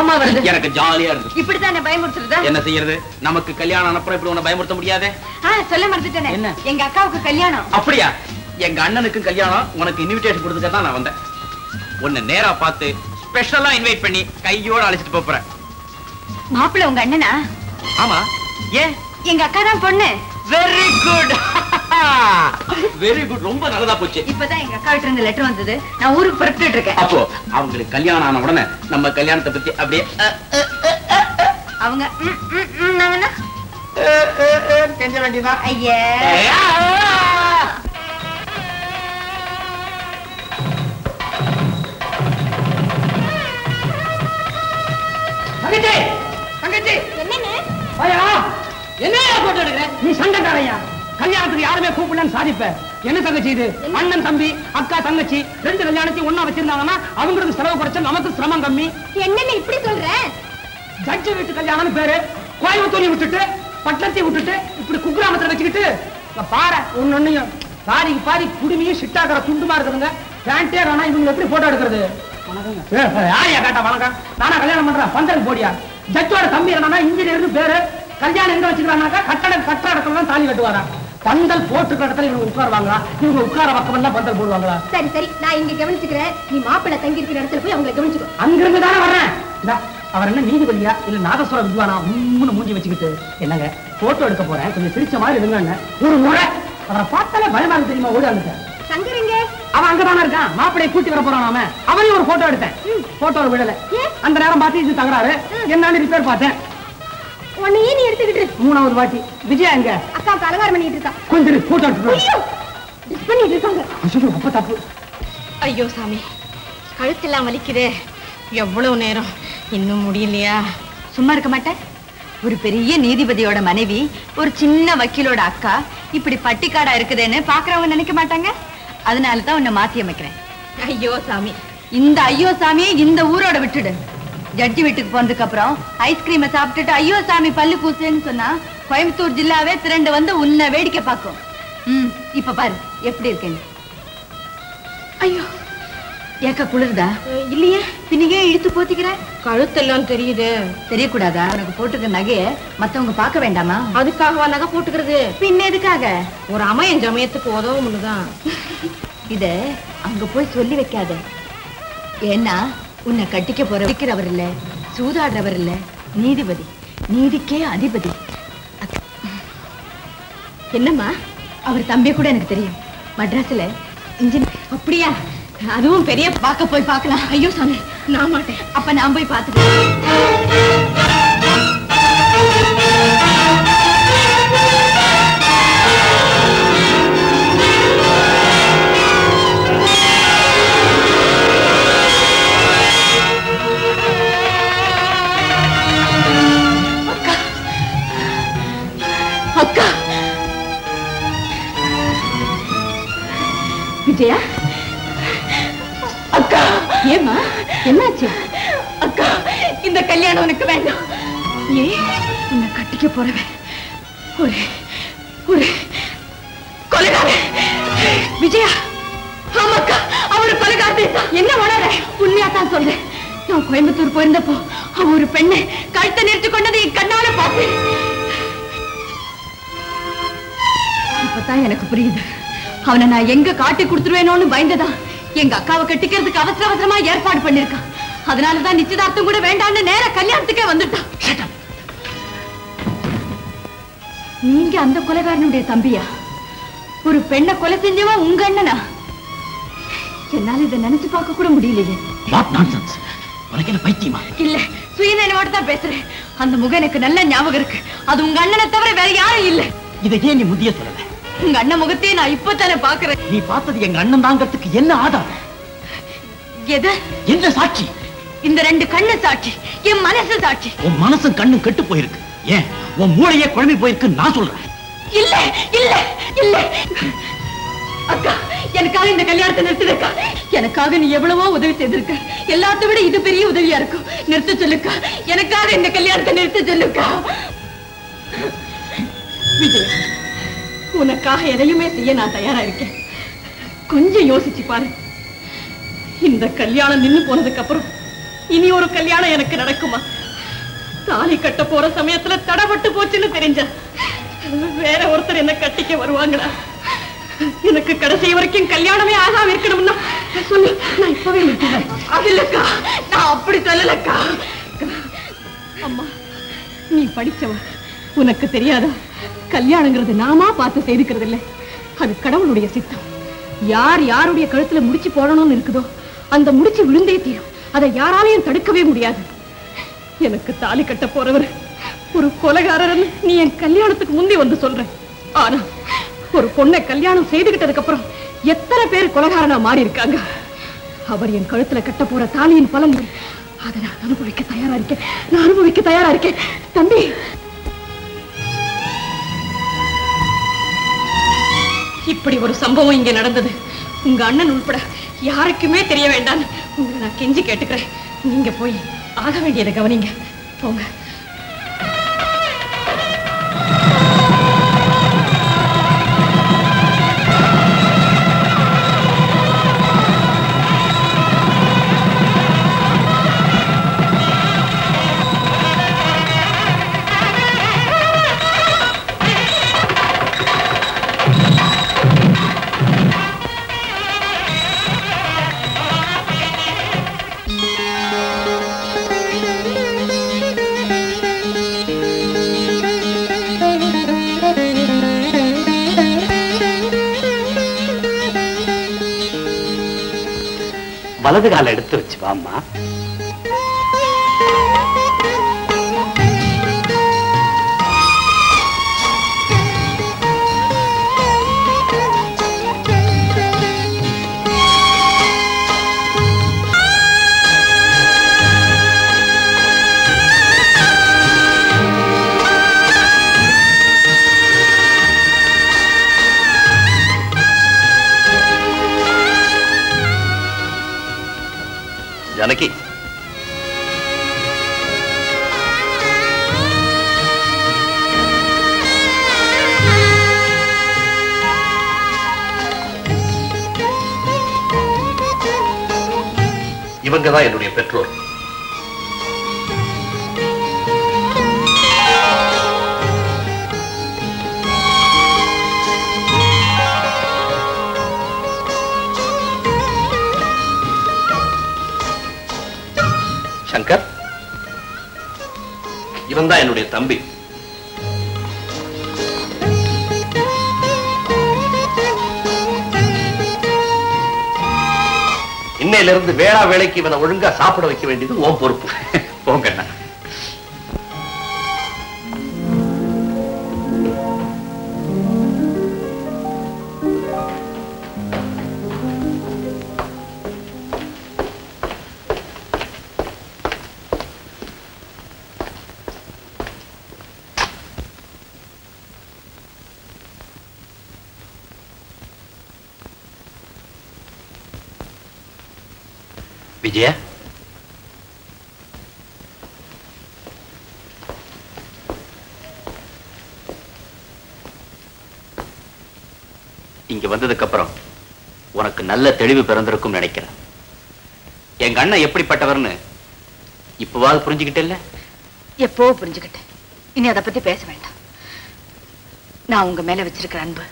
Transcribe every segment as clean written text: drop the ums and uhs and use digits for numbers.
கோவமா வருது. எனக்கு ஜாலியா இருக்கு. இப்படித்தான் என்ன பயமுறுத்துறதா? என்ன செய்யறது? நமக்கு கல்யாணம் அப்புறம் இப்படி உன்னை பயமுறுத்த முடியாதே. சொல்ல மறந்துட்டேனே. என்ன? எங்க அக்காவுக்கு கல்யாணம். அப்படியா? எங்க அண்ணனுக்கு கல்யாணம். உனக்கு இன்விடேஷன் கொடுத்துக்க தான் நான் வந்தேன். உன்னை நேரா பார்த்து ஸ்பெஷலா இன்வைட் பண்ணி கையோட அழைச்சிட்டு போறேன். மாப்பிள்ளை உங்க அண்ணனா? ஆமா. ஏன்? எங்க அக்கா தான் பொண்ணு. Very good. Very good. ரொம்ப நல்லதா போச்சு. இப்பதான் எங்க அக்கா கிட்ட இருந்து லெட்டர் வந்தது. நான் ஊருக்கு புறப்பட்டு இருக்கேன். அப்போ அவங்களுக்கு கல்யாணம் ஆன உடனே நம்ம கல்யாணத்தை பத்தி அப்படியே அவங்க கெஞ்ச வேண்டியதான். ஐயா தங்கச்சி, தங்கச்சி என்னன்னு? என்ன போட்டோ எடுக்கிற? நீ சண்டைக்காரையா? கல்யாணத்துக்கு யாருமே கூப்பிடலன்னு சாதிப்ப. என்ன தங்கச்சி இது? அண்ணன் தம்பி அக்கா தங்கச்சி ரெண்டு கல்யாணத்தையும் ஒன்னா வச்சிருந்தாங்கன்னா அவங்களுக்கு செலவு குறைச்சல், நமக்கு சிரமம் கம்மி. என்னன்னு இப்படி சொல்ற? ஜட்ஜி வீட்டு கல்யாணம்னு பேரு. கோயம்புத்தூரை விட்டுட்டு பட்டணத்தை விட்டுட்டு இப்படி குக்கிராமத்துல வச்சுக்கிட்டு பாரு ஒன்னொன்னையும் பாதிக்கு பாதி குடுமையும் சிட்டாக்கிற துண்டுமா இருக்குதுங்க. பேண்டே வேணா இவங்க எப்படி போட்டோ எடுக்கிறது? யாரையா கேட்டா வணக்கம்? நானா கல்யாணம் பண்றேன் பந்தல் போடியா? ஜட்ஜோட தம்பி என்னன்னா இன்ஜினியர்னு பேரு. கல்யாணம் எங்க வச்சுக்கிறாங்கன்னாக்கா கட்ட இடத்துல தான் தாலி கட்டுவாரா. பந்தல் போட்டுக்கிற இடத்துல இவங்க உட்காருவாங்களா? இவங்க உட்கார பக்கம் தான் பந்தல் போடுவாங்களா? சரி சரி, நான் இங்க கவனிச்சுக்கிறேன். நீ மாப்பிள்ளை தங்கி இருக்கிற இடத்துல போய் அவங்களை கவனிச்சுக்கோ. அங்கிருந்து தானே வர்றேன். அவர் என்ன நீதிபதியா இல்ல நாதஸ்வர வித்வானா? மூணு மூஞ்சி வச்சுக்கிட்டு என்னங்க போட்டோ எடுக்க போறேன், கொஞ்சம் சிரிச்ச மாதிரி இருங்க. ஒரு முறை அவரை பார்த்தாலே பயமா இருக்கு தெரியுமா? ஓடி வந்துட்டேன். சங்கருங்க அவன் அங்கதானே இருக்கான். மாப்பிளையை கூட்டி வர போறான். நாம அவனையும் ஒரு போட்டோ எடுத்தேன். போட்டோ விடல. அந்த நேரம் பார்த்து இது தகராறு என்னன்னு ரிப்பேர் பார்த்தேன். உன்னையே நீ எடுத்துக்கிட்டு மூணாவது வாட்டி விஜயா எங்க? அக்காவுக்கு அலங்காரம் பண்ணிட்டு இருக்கா. கொஞ்சம் போட்டோ பண்ணிட்டு இருக்காங்க. அப்ப தப்பு. ஐயோ சாமி, கழுத்தெல்லாம் வலிக்குதே. எவ்வளவு நேரம் இன்னும் முடியலையா? சும்மா இருக்க மாட்டேன். ஒரு பெரிய நீதிபதியோட மனைவி ஒரு சின்ன வக்கீலோட அக்கா இப்படி பட்டிக்காடா இருக்குதுன்னு பாக்குறவங்க நினைக்க மாட்டாங்க. அதனாலதான் உன்னை மாத்தி அமைக்கிறேன். ஐயோ சாமி, இந்த ஐயோ சாமியை இந்த ஊரோட விட்டுடு. ஜட்ஜி வீட்டுக்கு போனதுக்கு அப்புறம் ஐஸ்கிரீமை சாப்பிட்டுட்டு ஐயோ சாமி பல்லு கூசுன்னு சொன்னா கோயம்புத்தூர் ஜில்லாவே திரண்டு வந்து உன்னை வேடிக்கை பார்க்கும். இப்ப பாரு எப்படி இருக்கேன்னு. ஐயோ ஏக்க குளிர்தா? இல்லையே. பின்னிகே இழுத்து போத்திக்கிற? கழுத்தெல்லாம் தெரியுது. தெரியக்கூடாதா? உனக்கு போட்டுக்க நகைய மத்தவங்க பார்க்க வேண்டாமா? அதுக்காகவா நகை போட்டுக்கிறது? பின்ன எதுக்காக? ஒரு அமையன் ஜமயத்துக்கு உதவும்னுதான். இத அங்க போய் சொல்லி வைக்காத. ஏன்னா உன்னை கட்டிக்க போற வைக்கிறவர் இல்ல, சூதாடுறவர் இல்ல, நீதிபதி, நீதிக்கே அதிபதி. என்னம்மா? அவர் தம்பி கூட எனக்கு தெரியும். மட்ராஸ்ல இன்ஜினியர். அப்படியா? அதுவும் பெரிய பார்க்க போய் பார்க்கலாம். ஐயோ சாமி, நான் மாட்டேன். அப்ப நான் போய் பார்த்துக்கிறேன். அக்கா விஜயா, அக்கா. ஏமா என்னாச்சு? அக்கா, இந்த கல்யாணம் உனக்கு வேண்டாம். ஏன்? உன்னை கட்டிக்க போறவன் ஒரு ஒரு கொலைகாரன். விஜயா, ஆமாக்கா, அவரு கொலைகாரன். என்ன உணர? உண்மையாத்தான் சொல்றேன். நான் கோயம்புத்தூர் போயிருந்தப்போ அவ ஒரு பெண்ணை கழுத்தை நிறுத்தி கொண்டதை கண்ணால பார்த்தேன். இப்பதான் எனக்கு புரியுது. அவனை நான் எங்க காட்டி கொடுத்துருவேனோன்னு பயந்துதான் எங்க அக்காவை கட்டிக்கிறதுக்கு அவசர அவசரமா ஏற்பாடு பண்ணிருக்கான். அதனாலதான் நிச்சயதார்த்தம் கூட வேண்டாம்னு நேர கல்யாணத்துக்கே வந்துட்டான். நீங்க அந்த கொலைகாரனுடைய தம்பியா? ஒரு பெண்ணை கொலை செஞ்சவா உங்க அண்ணனா? என்னால இதை நினைச்சு பார்க்க கூட முடியலையே. பைத்தியமா? இல்ல, சுயநினைவோட தான் பேசுறேன். அந்த முகம் எனக்கு நல்ல ஞாபகம் இருக்கு. அது உங்க அண்ணனை தவிர வேற யாரும் இல்ல. இதை ஏன் நீ முதிய சொல்லல? உங்க அண்ணன் முகத்தையே நான் இப்பதானே பாக்குறேன். நீ பார்த்தது எங்க அண்ணன் தாங்கிறதுக்கு என்ன ஆதாரம்? எது? என்ன சாட்சி? இந்த ரெண்டு கண்ணு சாட்சி, என் மனசு சாட்சி. உன் மனசும் கண்ணும் கெட்டு போயிருக்கு. ஏன் உன் மூளையே குழம்பி போயிருக்கு நான் சொல்றேன். இல்ல இல்ல இல்ல அக்கா, எனக்காக இந்த கல்யாணத்தை நிறுத்திருக்கா. எனக்காக நீ எவ்வளவோ உதவி செய்திருக்க. எல்லாத்த விட இது பெரிய உதவியா இருக்கும். நிறுத்த சொல்லுக்கா. எனக்காக இந்த கல்யாணத்தை நிறுத்த சொல்லுக்கா. விஜய், உனக்காக எதையுமே செய்ய நான் தயாரா இருக்கேன். கொஞ்சம் யோசிச்சு பாரு. இந்த கல்யாணம் நின்னு போனதுக்கு அப்புறம் இனி ஒரு கல்யாணம் எனக்கு நடக்குமா? தாலி கட்ட போற சமயத்துல தடப்பட்டு போச்சுன்னு தெரிஞ்ச வேற ஒருத்தர் என்ன கட்டிக்க வருவாங்களா? எனக்கு கடைசி வரைக்கும் கல்யாணமே ஆகாம இருக்கணும்னா சொல்லு, நான் இப்பவே நிறுத்துறேன். அது இல்லக்கா, நான் அப்படி சொல்லலக்கா. அம்மா, நீ படிச்சவ, உனக்கு தெரியாதா? கல்யாணங்கிறது நாமா பார்த்து செய்துக்கிறது இல்லை, அது கடவுளுடைய சித்தம். யார் யாருடைய கழுத்துல முடிச்சு போடணும்னு இருக்குதோ அந்த முடிச்சு விழுந்தே தீரும். அதை யாராலையும் தடுக்கவே முடியாது. எனக்கு தாலி கட்ட போறவர் ஒரு கொலைகாரர் நீ என் கல்யாணத்துக்கு முந்தி வந்து சொல்ற. ஆனா ஒரு பொண்ணை கல்யாணம் செய்துகிட்டதுக்கு அப்புறம் எத்தனை பேர் கொலைகாரனா மாறி இருக்காங்க. அவர் என் கழுத்துல கட்ட போற தாலியின் பலன் அதை நான் அனுபவிக்க தயாரா இருக்கேன். நான் அனுபவிக்க தயாரா இருக்கேன். தம்பி, இப்படி ஒரு சம்பவம் இங்க நடந்தது உங்க அண்ணன் உள்பட யாருக்குமே தெரிய வேண்டாம். உங்களை நான் கெஞ்சி கேட்டுக்கிறேன். நீங்க போய் ஆக வேண்டியதை கவனிங்க. போங்க. வலது கால எடுத்து வச்சு வாம்மா. ஜானகி, இவங்கதான் என்னுடைய பெற்றோர். சங்கர், இவன் தான் என்னுடைய தம்பி. இன்னையிலிருந்து வேளா வேளைக்கு இவனை ஒழுங்கா சாப்பிட வைக்க வேண்டியது உன் பொறுப்பு. போங்க. விஜயா, இங்க வந்ததுக்கு அப்புறம் உனக்கு நல்ல தெளிவு பிறந்திருக்கும் நினைக்கிறேன். எங்க அண்ணன் எப்படிப்பட்டவர்னு இப்பவாது புரிஞ்சுக்கிட்டே? எப்போ புரிஞ்சுக்கிட்டேன். இனி அதை பத்தி பேச வேண்டாம். நான் உங்க மேல வச்சிருக்கிற அன்பு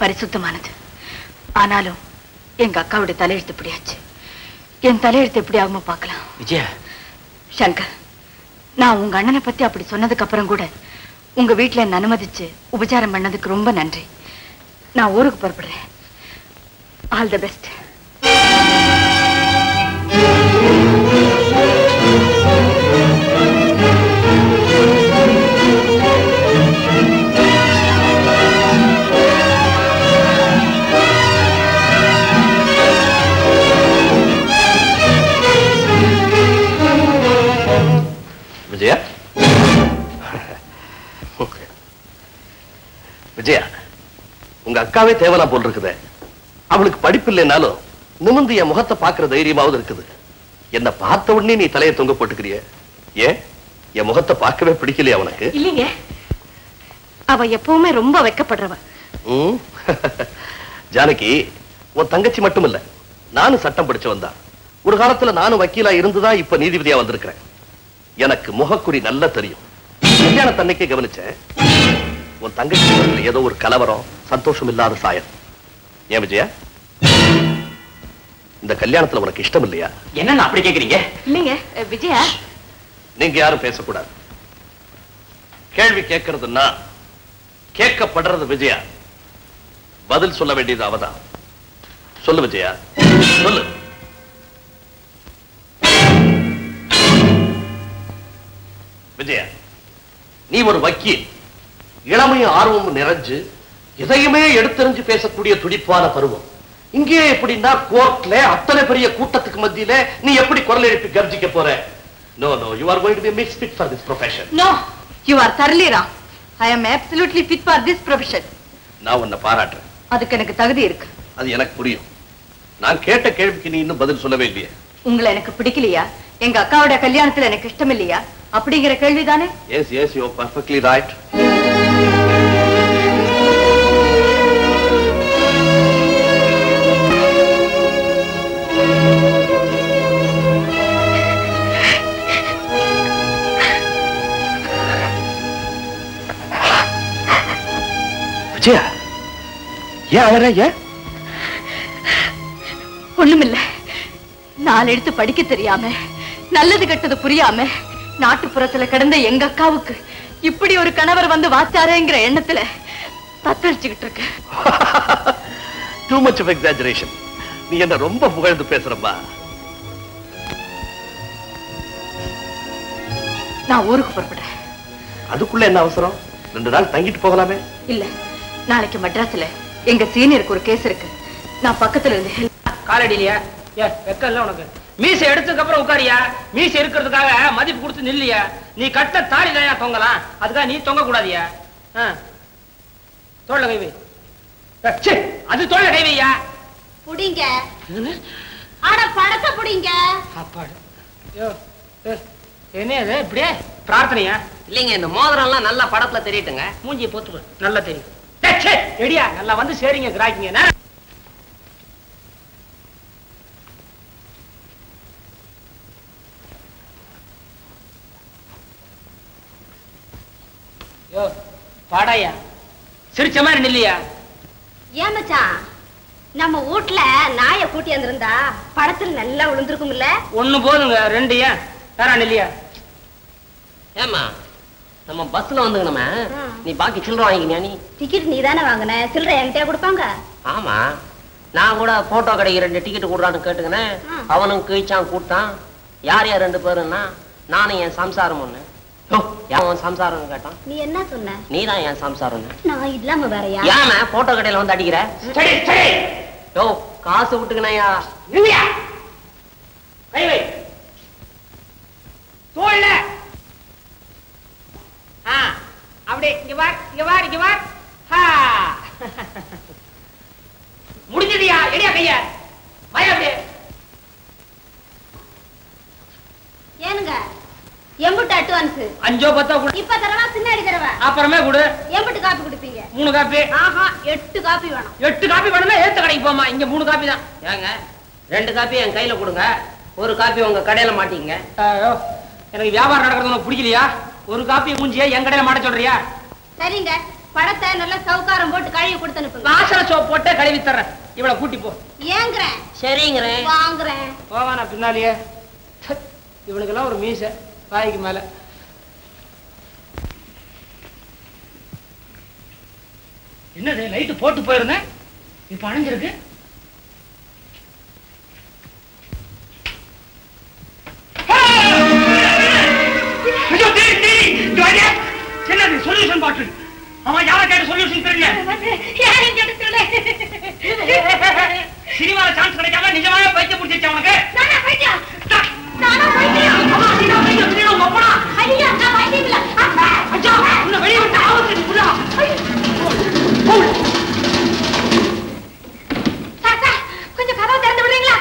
பரிசுத்தமானது. ஆனாலும் எங்க அக்காவுடைய தலையெழுத்து இப்படியாச்சு. என் தலையெழுத்து எப்படி ஆகுமோ பார்க்கலாம். விஜயா, சங்கர், நான் உங்க அண்ணனை பத்தி அப்படி சொன்னதுக்கு அப்புறம் கூட உங்க வீட்டுல என்ன அனுமதிச்சு உபச்சாரம் பண்ணதுக்கு ரொம்ப நன்றி. நான் ஊருக்கு புறப்படுறேன். All the best. Vijaya, Vijaya, உங்க அக்காவே தேவலாம் போல் இருக்குது. அவளுக்கு படிப்பு இல்லைனாலும் நிமிந்து என் முகத்தை பாக்குற தைரியமாவது இருக்குது. என்ன பார்த்த உடனே நீ தலையை தொங்க போட்டுக்கிறிய? ஏன் என் முகத்தை பார்க்கவே பிடிக்கலையா உனக்கு? இல்லைங்க, அவ எப்பவுமே ரொம்ப வெக்கப்படுறவ. ஜானகி, உன் தங்கச்சி மட்டும் இல்ல, நானும் சட்டம் படிச்சவன் தான். ஒரு காலத்துல நானும் வக்கீலா இருந்துதான் இப்ப நீதிபதியா வந்திருக்கிறேன். எனக்கு முகக்குறி நல்லா தெரியும். கல்யாணத்தன்னைக்கே கவனிச்சேன், உன் தங்கச்சி ஏதோ ஒரு கலவரம், சந்தோஷம் இல்லாத சாயம். ஏன் விஜயா, இந்த கல்யாணத்துல உனக்கு இஷ்டம் இல்லையா? என்னன்னு அப்படி கேக்குறீங்க? இல்லைங்க விஜயா, நீங்க யாரும் பேசக்கூடாது. கேள்வி கேட்கறதுன்னா கேட்கப்படுறது விஜயா, பதில் சொல்ல வேண்டியது அவதான். சொல்லு விஜயா, சொல்லு. விஜயா, நீ ஒரு வக்கீல், இளமையும் ஆர்வமும் நிறைஞ்சு எதையுமே எடுத்தறிஞ்சு பேசக்கூடிய துடிப்பான பருவம். இங்கே எப்படின்னா கோர்ட்ல அத்தனை பெரிய கூட்டத்துக்கு மத்தியில நீ எப்படி குரல் எழுப்பி கர்ஜிக்க போற? No, no, you are going to be a misfit for this profession. No, you are thoroughly wrong. I am absolutely fit for this profession. நான் உன்னை பாராட்டுறேன். அதுக்கு எனக்கு தகுதி இருக்கு. அது எனக்கு புரியும். நான் கேட்ட கேள்விக்கு நீ இன்னும் பதில் சொல்லவே இல்லையே. உங்களை எனக்கு பிடிக்கலையா? எங்க அக்காவோட கல்யாணத்துல எனக்கு இஷ்டம் இல்லையா அப்படிங்கிற கேள்விதானே? Yes, yes, you are perfectly right. Vijaya, ஏன் அவர? ஏன்? ஒண்ணுமில்ல, நாலு எடுத்து படிக்க தெரியாம, நல்லது கெட்டது புரியாம நாட்டுப்புறத்துல கிடந்த எங்க அக்காவுக்கு இப்படி ஒரு கணவர் வந்து வாச்சாரேங்கிற எண்ணத்துல தத்தளிச்சுக்கிட்டு இருக்கு. Too much of exaggeration. நீ என்ன ரொம்ப புகழ்ந்து பேசுறப்பா. நான் ஊருக்கு புறப்படுறேன். அதுக்குள்ள என்ன அவசரம்? 2 நாள் தங்கிட்டு போகலாமே. இல்ல, நாளைக்கு மட்ராஸ்ல எங்க சீனியருக்கு ஒரு கேஸ் இருக்கு. நான் பக்கத்துல இருந்து காலடியிலையா? ஏ வெக்கம் இல்ல உனக்கு? மீசை எடுத்ததுக்கு அப்புறம் உட்காரியா? மீசை இருக்கிறதுக்காக மதிப்பு கொடுத்து நில்லையா? நீ கட்ட தாலி தான் தொங்கலாம், அதுக்காக நீ தொங்க கூடாதியா? தோல்ல கை வை. அது தோல்ல கை வையா. புடிங்க. ஆட படத்தை புடிங்க. அப்பாடு. என்ன இது இப்படியே பிரார்த்தனையா? இல்லைங்க, இந்த மோதிரம் எல்லாம் நல்லா படத்துல தெரியட்டுங்க. மூஞ்சியை போத்து நல்லா தெரியும். எடியா நல்லா வந்து சரிங்க கிராக்கிங்க. யோ பாடாயா, சிரிச்ச மாதிரி நில்லையா? ஏன் மச்சான், நம்ம வீட்ல நாயை கூட்டி வந்திருந்தா படத்துல நல்லா விழுந்திருக்கும் இல்ல? ஒண்ணு போதுங்க, 2 ஏன் யாரா நில்லையா? ஏமா நம்ம பஸ்ல வந்துங்க, நம்ம நீ பாக்கி சில்லறை வாங்கிக்கியா? நீ டிக்கெட் நீ தானே வாங்கின, சில்லறை என்கிட்டயா கொடுப்பாங்க? ஆமா, நான் கூட போட்டோ கடைக்கு 2 டிக்கெட் கொடுறான்னு கேட்டுக்கினேன். அவனும் கீழ்ச்சான் கூட்டான். யார் யார் 2 பேருன்னா நானும் என் சம்சாரம் ஒண்ணு. அவன் சம்சாரம் கேட்டான். நீ என்ன சொன்ன? நீதான் என் சம்சாரம். நான் இல்லாம வேறயா? ஏமா போட்டோ கடையில வந்து அடிக்கிற? யோ காசு விட்டுக்கினையா? இல்லையா? கை வை தோல்ல. அப்படியே இங்க வா, இங்க வா, இங்க வா. முடிஞ்சதியா? எடியா கைய வய. அப்படியே ஏனுங்க, எம்புட்டு அட்வான்ஸ்? 5 10 கொடு. இப்ப தரவா பின்னாடி தரவா? அப்புறமே கொடு. எம்புட்டு காப்பி குடிப்பீங்க? 3 காப்பி. ஆஹா, 8 காப்பி வேணும். 8 காப்பி வேணும்னா ஏத்த கடைக்கு போமா, இங்க 3 காப்பி தான். ஏங்க 2 காப்பி என் கையில கொடுங்க, 1 காப்பி உங்க கடையில மாட்டீங்க. எனக்கு வியாபாரம் நடக்கிறது உனக்கு பிடிக்கலையா? 1 காப்பி மூஞ்சியா என் கடையில மாட்ட சொல்றியா? சரிங்க, படத்தை நல்லா சவுக்காரம் போட்டு கழுவி கொடுத்து அனுப்புங்க. வாசல சோப் போட்டு கழுவி தர்றேன். இவளை கூட்டி போ. ஏங்குறேன்? சரிங்கிறேன். வாங்குறேன். போவானா பின்னாலேயே? இவனுக்கெல்லாம் ஒரு மீசை வாய்க்கு மேல. என்னது லைட்டு போட்டு போயிருந்தேன், இப்ப அணைஞ்சிருக்கு. என்னது சொல்யூஷன் பாட்டு? அவன் யாரை கேட்டு சொல்யூஷன் தெரியல. சினிமால சான்ஸ் கிடைக்காம நிஜமாவே பைத்தியம் பிடிச்சிருச்சு அவனுக்கு. கொஞ்சம் கதவை திறந்து விடுறீங்களா?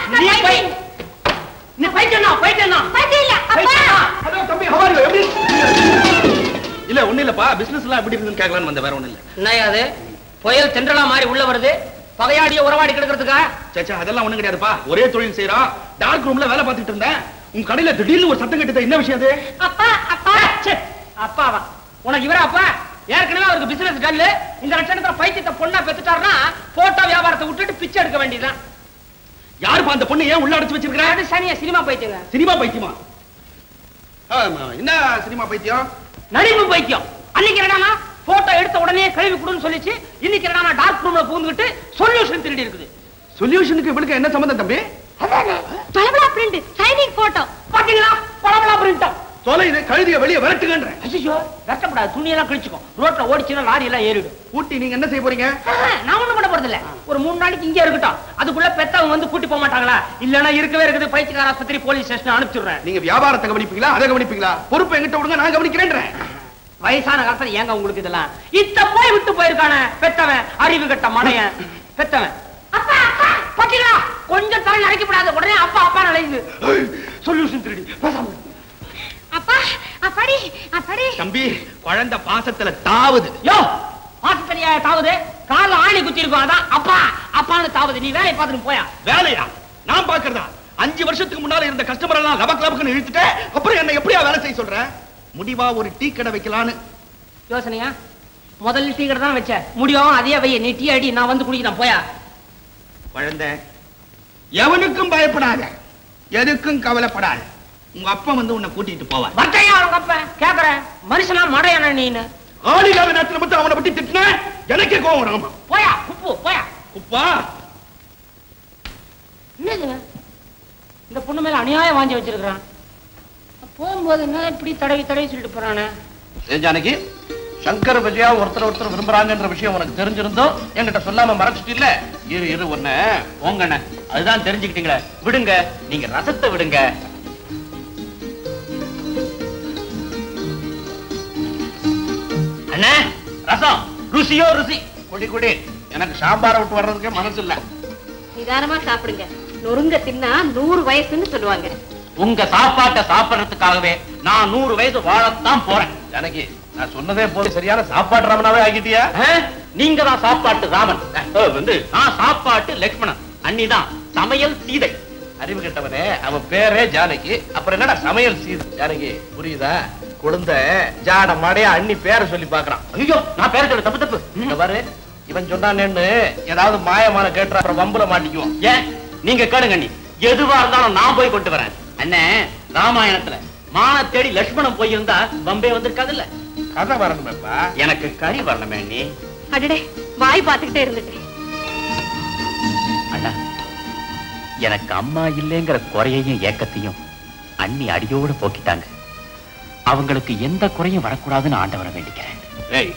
இல்ல ஒண்ணு இல்லப்பா, பிசினஸ் எல்லாம் எப்படி இருக்குன்னு கேட்கலான்னு வந்த, வேற ஒண்ணு இல்ல. என்னையா அது? புயல் தென்றலா மாதிரி உள்ள வருது, பகையாடிய உறவாடி கிடக்கிறதுக்கா? சேச்சா அதெல்லாம் ஒண்ணும் கிடையாதுப்பா. ஒரே தொழில் செய்யறோம். டார்க் ரூம்ல வேலை பார்த்துட்டு இருந்தேன். உங்க கடையில திடீர்னு ஒரு சத்தம் கேட்டது. என்ன விஷயம் அது? அப்பா அப்பா அப்பாவா? உனக்கு இவரா அப்பா? ஏற்கனவே அவருக்கு பிசினஸ் டல்லு. இந்த லட்சணத்துல பைத்தியத்தை பொண்ணா பெத்துட்டாருன்னா போட்டோ வியாபாரத்தை விட்டுட்டு பிச்சை எடுக்க வேண்டியதுதான். யாருப்பா அந்த பொண்ணு? ஏன் உள்ள அடைச்சு வச்சிருக்கா? அது சனியா சினிமா பைத்தியங்க. சினிமா பைத்தியமா? என்ன சினிமா பைத்தியம்? நடிப்பு பைத்தியம். அன்னைக்கு என்னடானா போட்டோ எடுத்த உடனே கழுவி கொடுன்னு சொல்லிச்சு. இன்னைக்கு என்னடானா டார்க் ரூம்ல பூந்துகிட்டு சொல்யூஷன் திருடி இருக்குது. சொல்யூஷனுக்கு இவளுக்கு என்ன சம்பந்தம் தம்பி? பளபளா பிரிண்ட் சைனிங் போட்டோ பாத்தீங்களா? பளபளா பிரிண்ட். தொலை இது கழுதிய வெளியே விரட்டுங்கன்ற. ஐயோ வெட்டப்படாது. துணியெல்லாம் கிழிச்சுக்கும். ரோட்ல ஓடிச்சுன்னா லாரி எல்லாம் ஏறிடும். ஊட்டி நீங்க என்ன செய்ய போறீங்க? நான் ஒண்ணும் பண்ண போறது இல்ல. ஒரு 3 நாளைக்கு இங்கே இருக்கட்டும். அதுக்குள்ள பெத்தவங்க வந்து கூட்டி போக மாட்டாங்களா? இல்லன்னா இருக்கவே இருக்குது. பைத்தியக்கார ஆஸ்பத்திரி போலீஸ் ஸ்டேஷன் அனுப்பிச்சுடுறேன். நீங்க வியாபாரத்தை கவனிப்பீங்களா அதை கவனிப்பீங்களா? பொறுப்பு எங்கிட்ட விடுங்க, நான் கவனிக்கிறேன்றேன். வயசான காலத்துல ஏங்க உங்களுக்கு இதெல்லாம்? இத்த போய் விட்டு போயிருக்கானே பெத்தவன், அறிவு கட்ட மடையன் பெத்தவன். அப்பா அப்பா பாத்தீங்களா? கொஞ்சம் தலை அரைக்கப்படாத உடனே அப்பா அப்பா நிலையுது. சொல்யூஷன் திருடி பேசாம. அப்பா அப்பாடி அப்பாடி. தம்பி குழந்தை பாசத்துல தாவுது. யோ பாசத்தனியா தாவுது? கால ஆணி குத்தி இருக்கும். அதான் அப்பா அப்பான்னு தாவுது. நீ வேலையை பார்த்துட்டு போயா? வேலையா? நான் பாக்குறதா? 5 வருஷத்துக்கு முன்னால இருந்த கஸ்டமர் எல்லாம் லபக் லபக்குன்னு இழுத்துட்டு அப்புறம் என்ன எப்படியா வேலை செய்ய சொல்ற? முடிவா ஒரு டீ கடை வைக்கலான்னு யோசனையா? முதல்ல டீ கடை தான் வச்ச. முடியும் அதே வைய. நீ டீ அடி, நான் வந்து குடிக்கிறேன் போயா? குழந்தை எவனுக்கும் பயப்படாத, எதுக்கும் கவலைப்படாத. உங்க அப்பா வந்து உன்னை கூட்டிட்டு போவார். வட்டையா அவங்க அப்பா? கேக்குறேன் மனுஷனா மடையான நீனு? ஆளில்லாத நேரத்துல மட்டும் அவனை பத்தி திட்டின எனக்கே கோவம் வரும். போயா குப்பு போயா. குப்பா என்னது இந்த பொண்ணு மேல அநியாயம் வாங்கி வச்சிருக்கான். போகும்போது என்ன இப்படி தடவி தடவி சொல்லிட்டு போறானே? ஜானகி, சங்கர் விஜயா ஒருத்தர் விரும்புறாங்கன்ற விஷயம் உனக்கு தெரிஞ்சிருந்தோம் என்கிட்ட சொல்லாம மறைச்சிட்டு இல்ல? இரு ஒண்ணு போங்கண்ண, அதுதான் தெரிஞ்சுக்கிட்டீங்களே. விடுங்க, நீங்க ரசத்தை விடுங்க. அண்ணா ரசம் ருசியோ ருசி. குடி எனக்கு சாம்பாரை விட்டு வர்றதுக்கே மனசு இல்ல. நிதானமா சாப்பிடுங்க. நொறுங்க தின்னா 100 வயசுன்னு சொல்லுவாங்க. உங்க சாப்பாட்டை சாப்பிடறதுக்காகவே நான் 100 வயசு வாழத்தான் போறேன். ஜானகி, நான் சொன்னதே போது சரியான சாப்பாடு ராமனாவே ஆகிட்டியா? நீங்க தான் சாப்பாட்டு ராமன், நான் சாப்பாட்டு லட்சுமணன். அண்ணிதான் சமையல் சீதை. அறிவு கெட்டவனே, அவன் பேரே ஜானகி, அப்புறம் என்னடா சமையல் சீதை? ஜானகி புரியுதா? குழந்தை ஜாட மாடையா அண்ணி பேரை சொல்லி பாக்குறான். ஐயோ, நான் பேர சொல்ல தப்பு. இங்க பாரு, இவன் சொன்னானேன்னு ஏதாவது மாயமான கேட்டு அப்புறம் வம்புல மாட்டிக்குவோம். ஏன் நீங்க கேளுங்க அண்ணி, எதுவா இருந்தாலும் நான் போய் கொண்டு வரேன். அண்ணே, ராமாயணத்துல மான தேடி லட்சுமணன் போயிருந்தா வம்பே வந்திருக்காதுல்ல. கதை வரணுமேப்பா. எனக்கு கறி வரணுமே அண்ணி. அடடே, வாய் பார்த்துக்கிட்டே இருந்துட்டேன். அண்ணா, எனக்கு அம்மா இல்லைங்கிற குறையையும் ஏக்கத்தையும் அண்ணி அடியோட போக்கிட்டாங்க. அவங்களுக்கு எந்த குறையும் வரக்கூடாதுன்னு ஆண்டவரை வேண்டிக்கிறேன். ஏய்,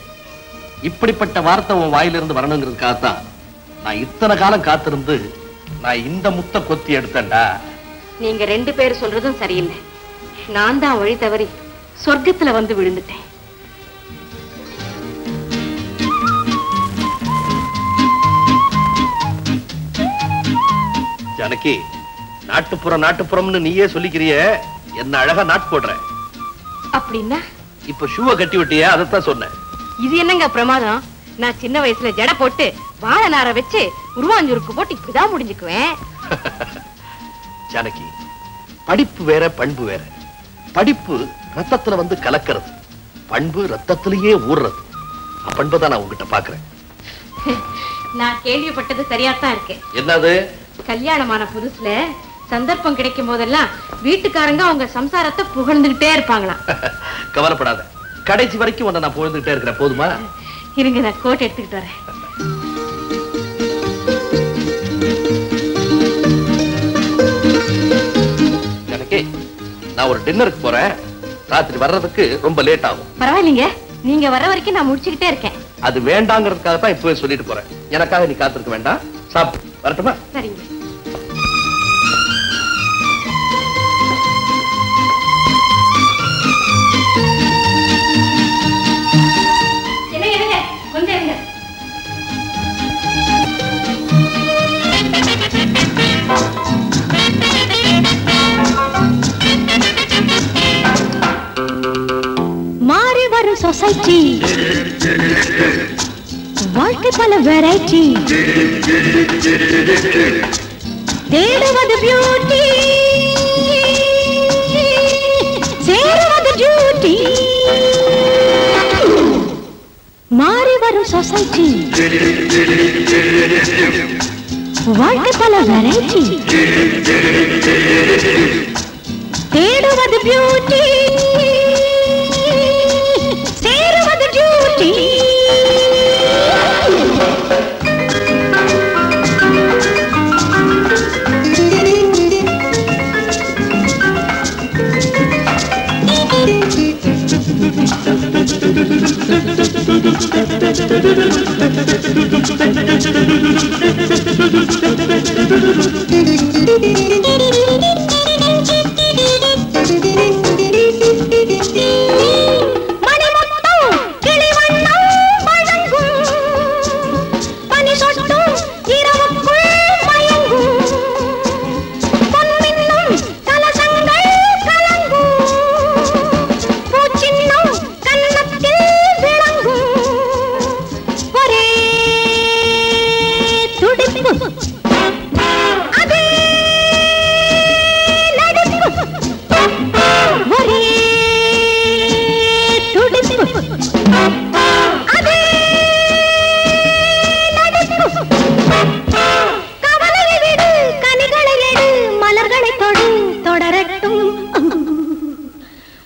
இப்படிப்பட்ட வார்த்தை உன் வாயிலிருந்து வரணுங்கிறதுக்காகத்தான் நான் இத்தனை காலம் காத்திருந்து நான் இந்த முத்த கொத்தி எடுத்தேன்டா. நீங்க 2 பேர் சொல்றதும் சரியில்லை. நான் தான் வழி தவறி சொர்க்கத்துல வந்து விழுந்துட்டேன். ஜானகி, நாட்டுப்புறம்னு நீயே சொல்லிக்கிறிய, என்ன அழகா நாட்டு போடுற. அப்படின்னா இப்ப ஷூவை கட்டி விட்டிய, அதைத்தான் சொன்னேன். இது என்னங்க பிரமாதம்? நான் சின்ன வயசுல ஜடை போட்டு வாழை நாரை வச்சு உருவாஞ்சூருக்கு போட்டு இப்படிதான் முடிஞ்சுக்குவேன். ஜானகி, படிப்பு வேற பண்பு வேற. படிப்பு ரத்தத்துல வந்து கலக்கிறது, பண்பு ரத்தத்திலேயே ஊர்றது. பண்புதான் நான் உங்ககிட்ட பாக்குறேன். நான் கேள்விப்பட்டது சரியாத்தான் இருக்கேன். என்னது? கல்யாணமான புதுசுல சந்தர்ப்பம் கிடைக்கும் போதெல்லாம் வீட்டுக்காரங்க அவங்க சம்சாரத்தை புகழ்ந்துகிட்டே இருப்பாங்களாம். கவலைப்படாத, கடைசி வரைக்கும் உன்னை நான் புகழ்ந்துகிட்டே இருக்கிறேன். போதுமா? இருங்க, நான் கோட் எடுத்துக்கிட்டு வரேன். ஜானகி, நான் ஒரு டின்னருக்கு போறேன். ராத்திரி வர்றதுக்கு ரொம்ப லேட் ஆகும். பரவாயில்லைங்க, நீங்க வர வரைக்கும் நான் முடிச்சுக்கிட்டே இருக்கேன். அது வேண்டாங்கிறதுக்காக தான் இப்பவே சொல்லிட்டு போறேன். எனக்காக நீ காத்திருக்க வேண்டாம். சாப்பிட்டு வரட்டுமா? சரிங்க. கொஞ்சம் இருங்க. மாறி வரும் சொசைட்டி வாழ்க்கை வாழ்க்கை பல வெரைட்டி தேடுவது பியூட்டி சேருவது டியூட்டி மாறி வரும் சொசைட்டி வாழ்க்கை பல வெரைட்டி தேடுவது பியூட்டி சேருவது டியூட்டி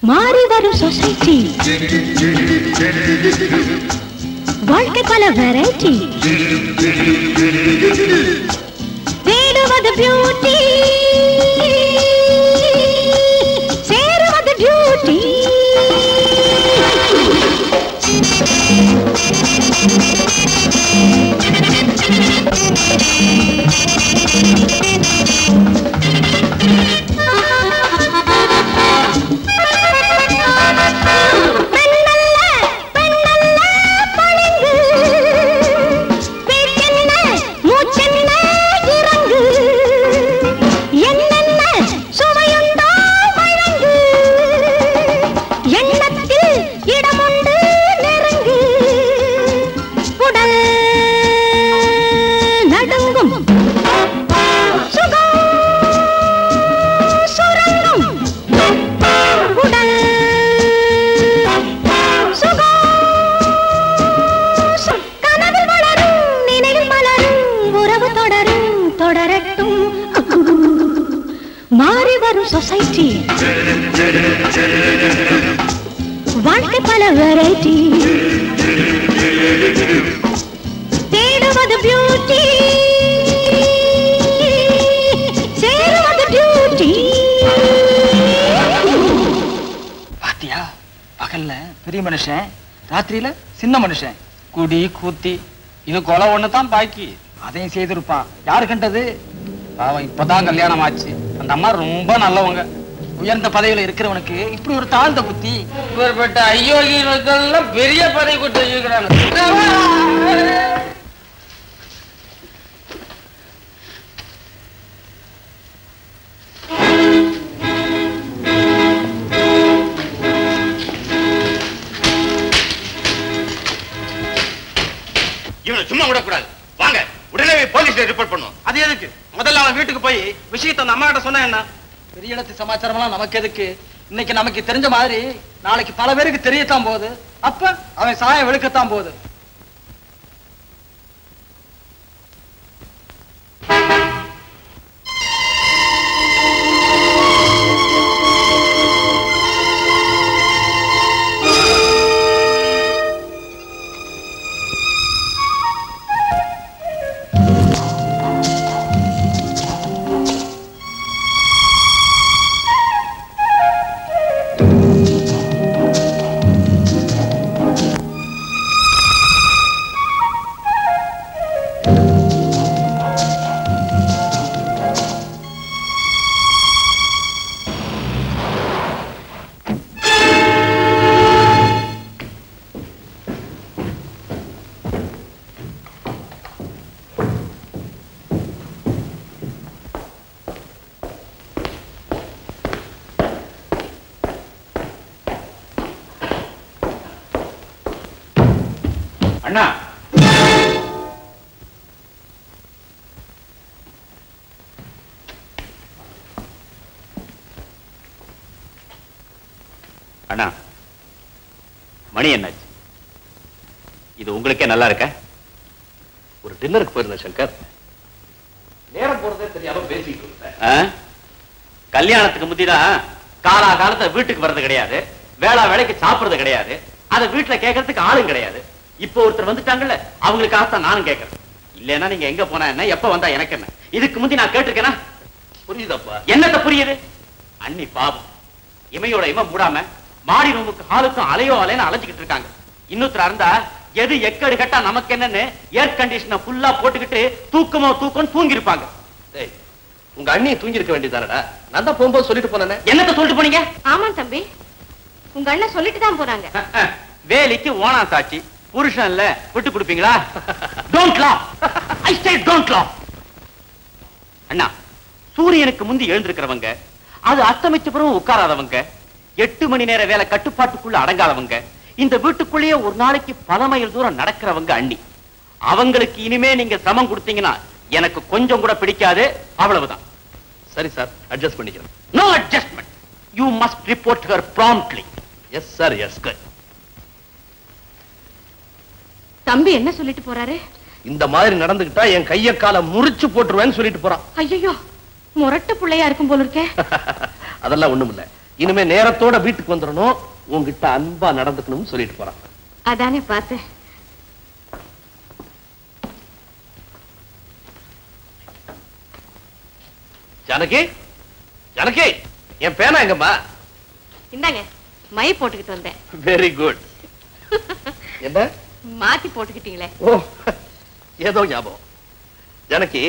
மாறி வரும் சொசைட்டி வாழ்க்கை பல வெரைட்டி தேடுவது பியூட்டி சேருவது டியூட்டி மாறி வரும் சொசைட்டி வாழ்க்கை பல வெரைட்டி தேடுவது பியூட்டி சேருவது டியூட்டி பாத்தியா பகல்ல பெரிய மனுஷன் ராத்திரியில சின்ன மனுஷன் குடி கூத்தி இது கொலை ஒண்ணுதான் பாக்கி அதையும் செய்திருப்பான் யாரு கண்டது பாவம் இப்பதான் கல்யாணம் ஆச்சு அந்த அம்மா ரொம்ப நல்லவங்க உயர்ந்த பதவியில இருக்கிறவனுக்கு இப்படி ஒரு தாழ்ந்த புத்தி இப்பேற்பட்ட ஐயோகிகளுக்கெல்லாம் பெரிய பதவி கொடுத்து வச்சிருக்கிறாங்க இவனை சும்மா விடக்கூடாது வாங்க உடனே போலீஸ்ல ரிப்போர்ட் பண்ணும் அது எதுக்கு முதல்ல அவன் வீட்டுக்கு போய் விஷயத்தை அந்த அம்மா கிட்ட சொன்னா என்ன பெரிய இடத்து சமாச்சாரம் எல்லாம் நமக்கு எதுக்கு இன்னைக்கு நமக்கு தெரிஞ்ச மாதிரி நாளைக்கு பல பேருக்கு தெரியத்தான் போகுது அப்ப அவன் சாயம் வெளுக்கத்தான் போகுது அண்ணா மணி என்னாச்சு? இது உங்களுக்கே நல்லா இருக்க? ஒரு டின்னருக்கு போயிருந்தேன் சங்கர். நேரம் போறதே தெரியாம பேசிட்டு இருந்தேன். கல்யாணத்துக்கு முந்திதான் காலா காலத்தை வீட்டுக்கு வர்றது கிடையாது, வேளா வேலைக்கு சாப்பிடுறது கிடையாது, அதை வீட்டுல கேட்கறதுக்கு ஆளும் கிடையாது. இப்போ ஒருத்தர் வந்துட்டாங்கல்ல, அவங்களுக்காகத்தான் நானும் கேட்கறேன். இல்லைன்னா நீங்க எங்க போனா என்ன, எப்ப வந்தா எனக்கு என்ன? இதுக்கு முந்தி நான் கேட்டிருக்கேனா? புரியுதப்பா? என்னத்த புரியுது? அண்ணி பாவம் இமையோட இம மூடாம மாடி ரூமுக்கு ஹாலுக்கும் அலையோ அலைன்னு அலைஞ்சுக்கிட்டு இருக்காங்க. இன்னொருத்தரா இருந்தா எது எக்கடு கட்டா நமக்கு என்னன்னு ஏர் கண்டிஷனை ஃபுல்லா போட்டுக்கிட்டு தூக்கமோ தூக்கம் தூங்கி இருப்பாங்க. உங்க அண்ணியை தூங்கி இருக்க வேண்டியதானடா? நான் தான் போகும்போது சொல்லிட்டு போனேன். என்னத்த சொல்லிட்டு போனீங்க? ஆமா தம்பி, உங்க அண்ணன் சொல்லிட்டு தான் போறாங்க. வேலைக்கு ஓனா சாட்சி, புருஷன் இல்ல விட்டு கொடுப்பீங்களா? Don't laugh, I say don't laugh. அண்ணா, சூரியனுக்கு முந்தி எழுந்திருக்கிறவங்க, அது அஸ்தமிச்ச பிறகு உட்காராதவங்க, 8 மணி நேர வேலை கட்டுப்பாட்டுக்குள்ள அடங்காதவங்க, இந்த வீட்டுக்குள்ளேயே ஒரு நாளைக்கு பல மைல் தூரம் நடக்கிறவங்க அண்ணி. அவங்களுக்கு இனிமே நீங்க சமம் கொடுத்தீங்கன்னா எனக்கு கொஞ்சம் கூட பிடிக்காது, அவ்வளவுதான். சரி சார், அட்ஜஸ்ட் பண்ணிக்கிறேன். No adjustment, you must report her promptly. Yes sir, yes. Good. தம்பி என்ன சொல்லிட்டு போறாரு? இந்த மாதிரி நடந்துகிட்டா என் கைய கால முறிச்சு போட்டுருவேன்னு சொல்லிட்டு போறான். ஐயோ, முரட்டு பிள்ளையா இருக்கும் போல இருக்கே. அதெல்லாம் ஒண்ணும் இல்ல, இனிமே நேரத்தோட வீட்டுக்கு வந்துடணும், உங்ககிட்ட அன்பா நடந்துக்கணும்னு சொல்லிட்டு போறான். அதானே பார்த்தேன். ஜானகி, ஜானகி, என் பேனா எங்கம்மா? இந்தாங்க, மை போட்டுக்கிட்டு வந்தேன். Very good. என்ன மாத்தி போட்டுக்கிட்டீங்களே? ஓ, ஏதோ ஞாபகம். ஜானகி,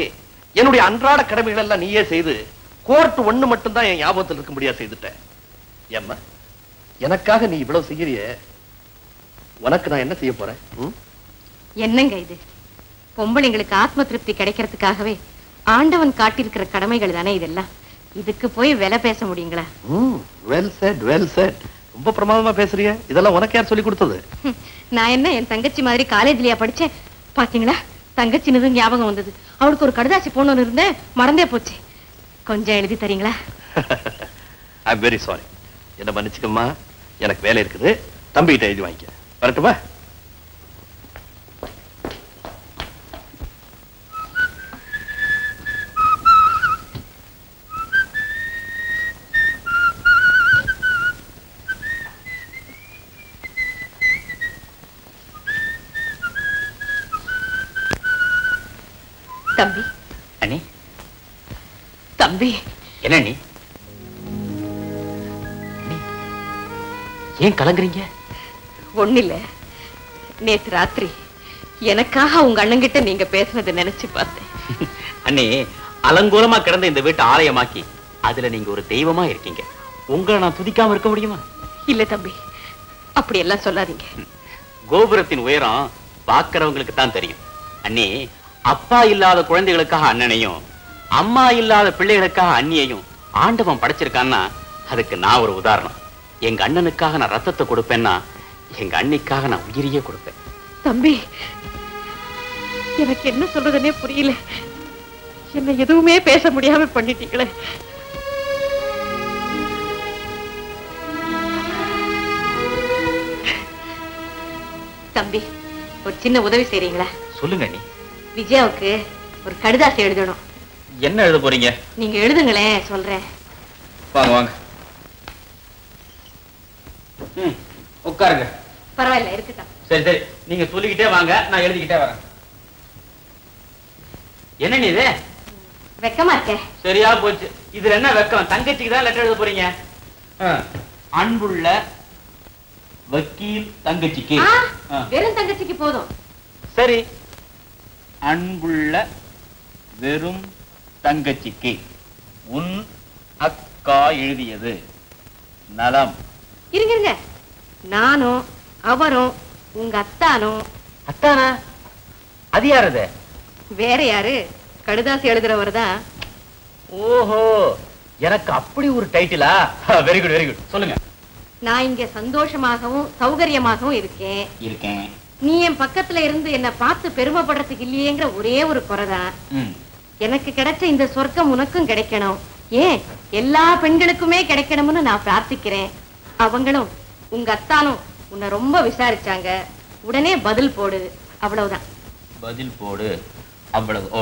என்னுடைய அன்றாட கடமைகள் எல்லாம் நீயே செய்து கோர்ட் ஒண்ணு மட்டும் தான் என் ஞாபகத்தில் இருக்க முடியாது செய்துட்டேன். ஏம்மா, எனக்காக நீ இவ்வளவு செய்யறிய, உனக்கு நான் என்ன செய்ய போறேன்? என்னங்க இது? பொம்பளைங்களுக்கு ஆத்ம திருப்தி கிடைக்கிறதுக்காகவே ஆண்டவன் காட்டியிருக்கிற கடமைகள் தானே இதெல்லாம். இதுக்கு போய் விலை பேச முடியுங்களா? Well set, well set. ரொம்ப பிரமாதமா பேசுறிய. இதெல்லாம் உனக்கு யார் சொல்லி கொடுத்தது? நான் என்ன என் தங்கச்சி மாதிரி காலேஜ்லயா படிச்சேன்? பாத்தீங்களா, தங்கச்சினது ஞாபகம் வந்தது. அவளுக்கு ஒரு கடுதாசி போனோன்னு இருந்தேன், மறந்தே போச்சு. கொஞ்சம் எழுதி தரீங்களா? I am very sorry. என்ன மன்னிச்சுக்கம்மா, எனக்கு வேலை இருக்குது. தம்பிகிட்ட எழுதி வாங்கிக்க. வரட்டுமா? தம்பி. அண்ணி. தம்பி. என்ன நீ ஏன் கலங்குறீங்க? ஒண்ணில்ல, நேத்து ராத்திரி எனக்காக உங்க அண்ணங்கிட்ட நீங்க பேசுனதை நினைச்சு பார்த்தேன். அண்ணி, அலங்கோலமா கிடந்த இந்த வீட்டை ஆலயமாக்கி அதுல நீங்க ஒரு தெய்வமா இருக்கீங்க. உங்களை நான் துதிக்காம இருக்க முடியுமா? இல்ல தம்பி, அப்படி எல்லாம் சொல்லாதீங்க. கோபுரத்தின் உயரம் பார்க்கிறவங்களுக்கு தான் தெரியும். அண்ணி, அப்பா இல்லாத குழந்தைகளுக்காக அண்ணனையும், அம்மா இல்லாத பிள்ளைகளுக்காக அண்ணியையும் ஆண்டவன் படைச்சிருக்கான்னா அதுக்கு நான் ஒரு உதாரணம். எங்க அண்ணனுக்காக நான் ரத்தத்தை கொடுப்பேன்னா எங்க அண்ணிக்காக நான் உயிரையே கொடுப்பேன். தம்பி, எனக்கு என்ன சொல்றதுன்னே புரியல. என்ன எதுவுமே பேச முடியாம பண்ணிட்டீங்களே. தம்பி, ஒரு சின்ன உதவி செய்றீங்களா? சொல்லுங்க அண்ணி. விஜயாவுக்கு ஒரு கடிதாசி எழுதணும். என்ன எழுத போறீங்க? நீங்க எழுதுங்களேன், சொல்றேன். வாங்க வாங்க, உட்காருங்க. பரவாயில்ல, இருக்கட்டும். சரி சரி, நீங்க சொல்லிக்கிட்டே வாங்க, நான் எழுதிக்கிட்டே வரேன். என்ன நீ இது? வெக்கமா இருக்க? சரியா போச்சு. இதுல என்ன வெக்கம்? தங்கச்சிக்கு தான் லெட்டர் எழுத போறீங்க. அன்புள்ள வக்கீல் தங்கச்சிக்கு. வெறும் தங்கச்சிக்கு போதும். சரி, அன்புள்ள வெறும் தங்கச்சிக்கு உன் அக்கா எழுதியது நலம். இருங்க இருங்க, நானும் அவரும் உங்க அத்தானும். அத்தானா? அது யாரது? வேற யாரு? கடிதாசி எழுதுறவர் தான். ஓஹோ, எனக்கு அப்படி ஒரு டைட்டிலா? Very good very good. சொல்லுங்க. நான் இங்க சந்தோஷமாகவும் சௌகரியமாகவும் இருக்கேன். நீ என் பக்கத்துல இருந்து என்ன பார்த்து பெருமைப்படுறதுக்கு இல்லையேங்கிற ஒரே ஒரு குறைதான். எனக்கு கிடைச்ச இந்த சொர்க்கம் உனக்கும் கிடைக்கணும். ஏன் எல்லா பெண்களுக்குமே கிடைக்கணும்னு நான் பிரார்த்திக்கிறேன். அவங்களும் உங்க அத்தானும் உன்னை ரொம்ப விசாரிச்சாங்க. உடனே பதில் போடு, அவ்வளவுதான். பதில் போடு அவ்வளவு. ஓ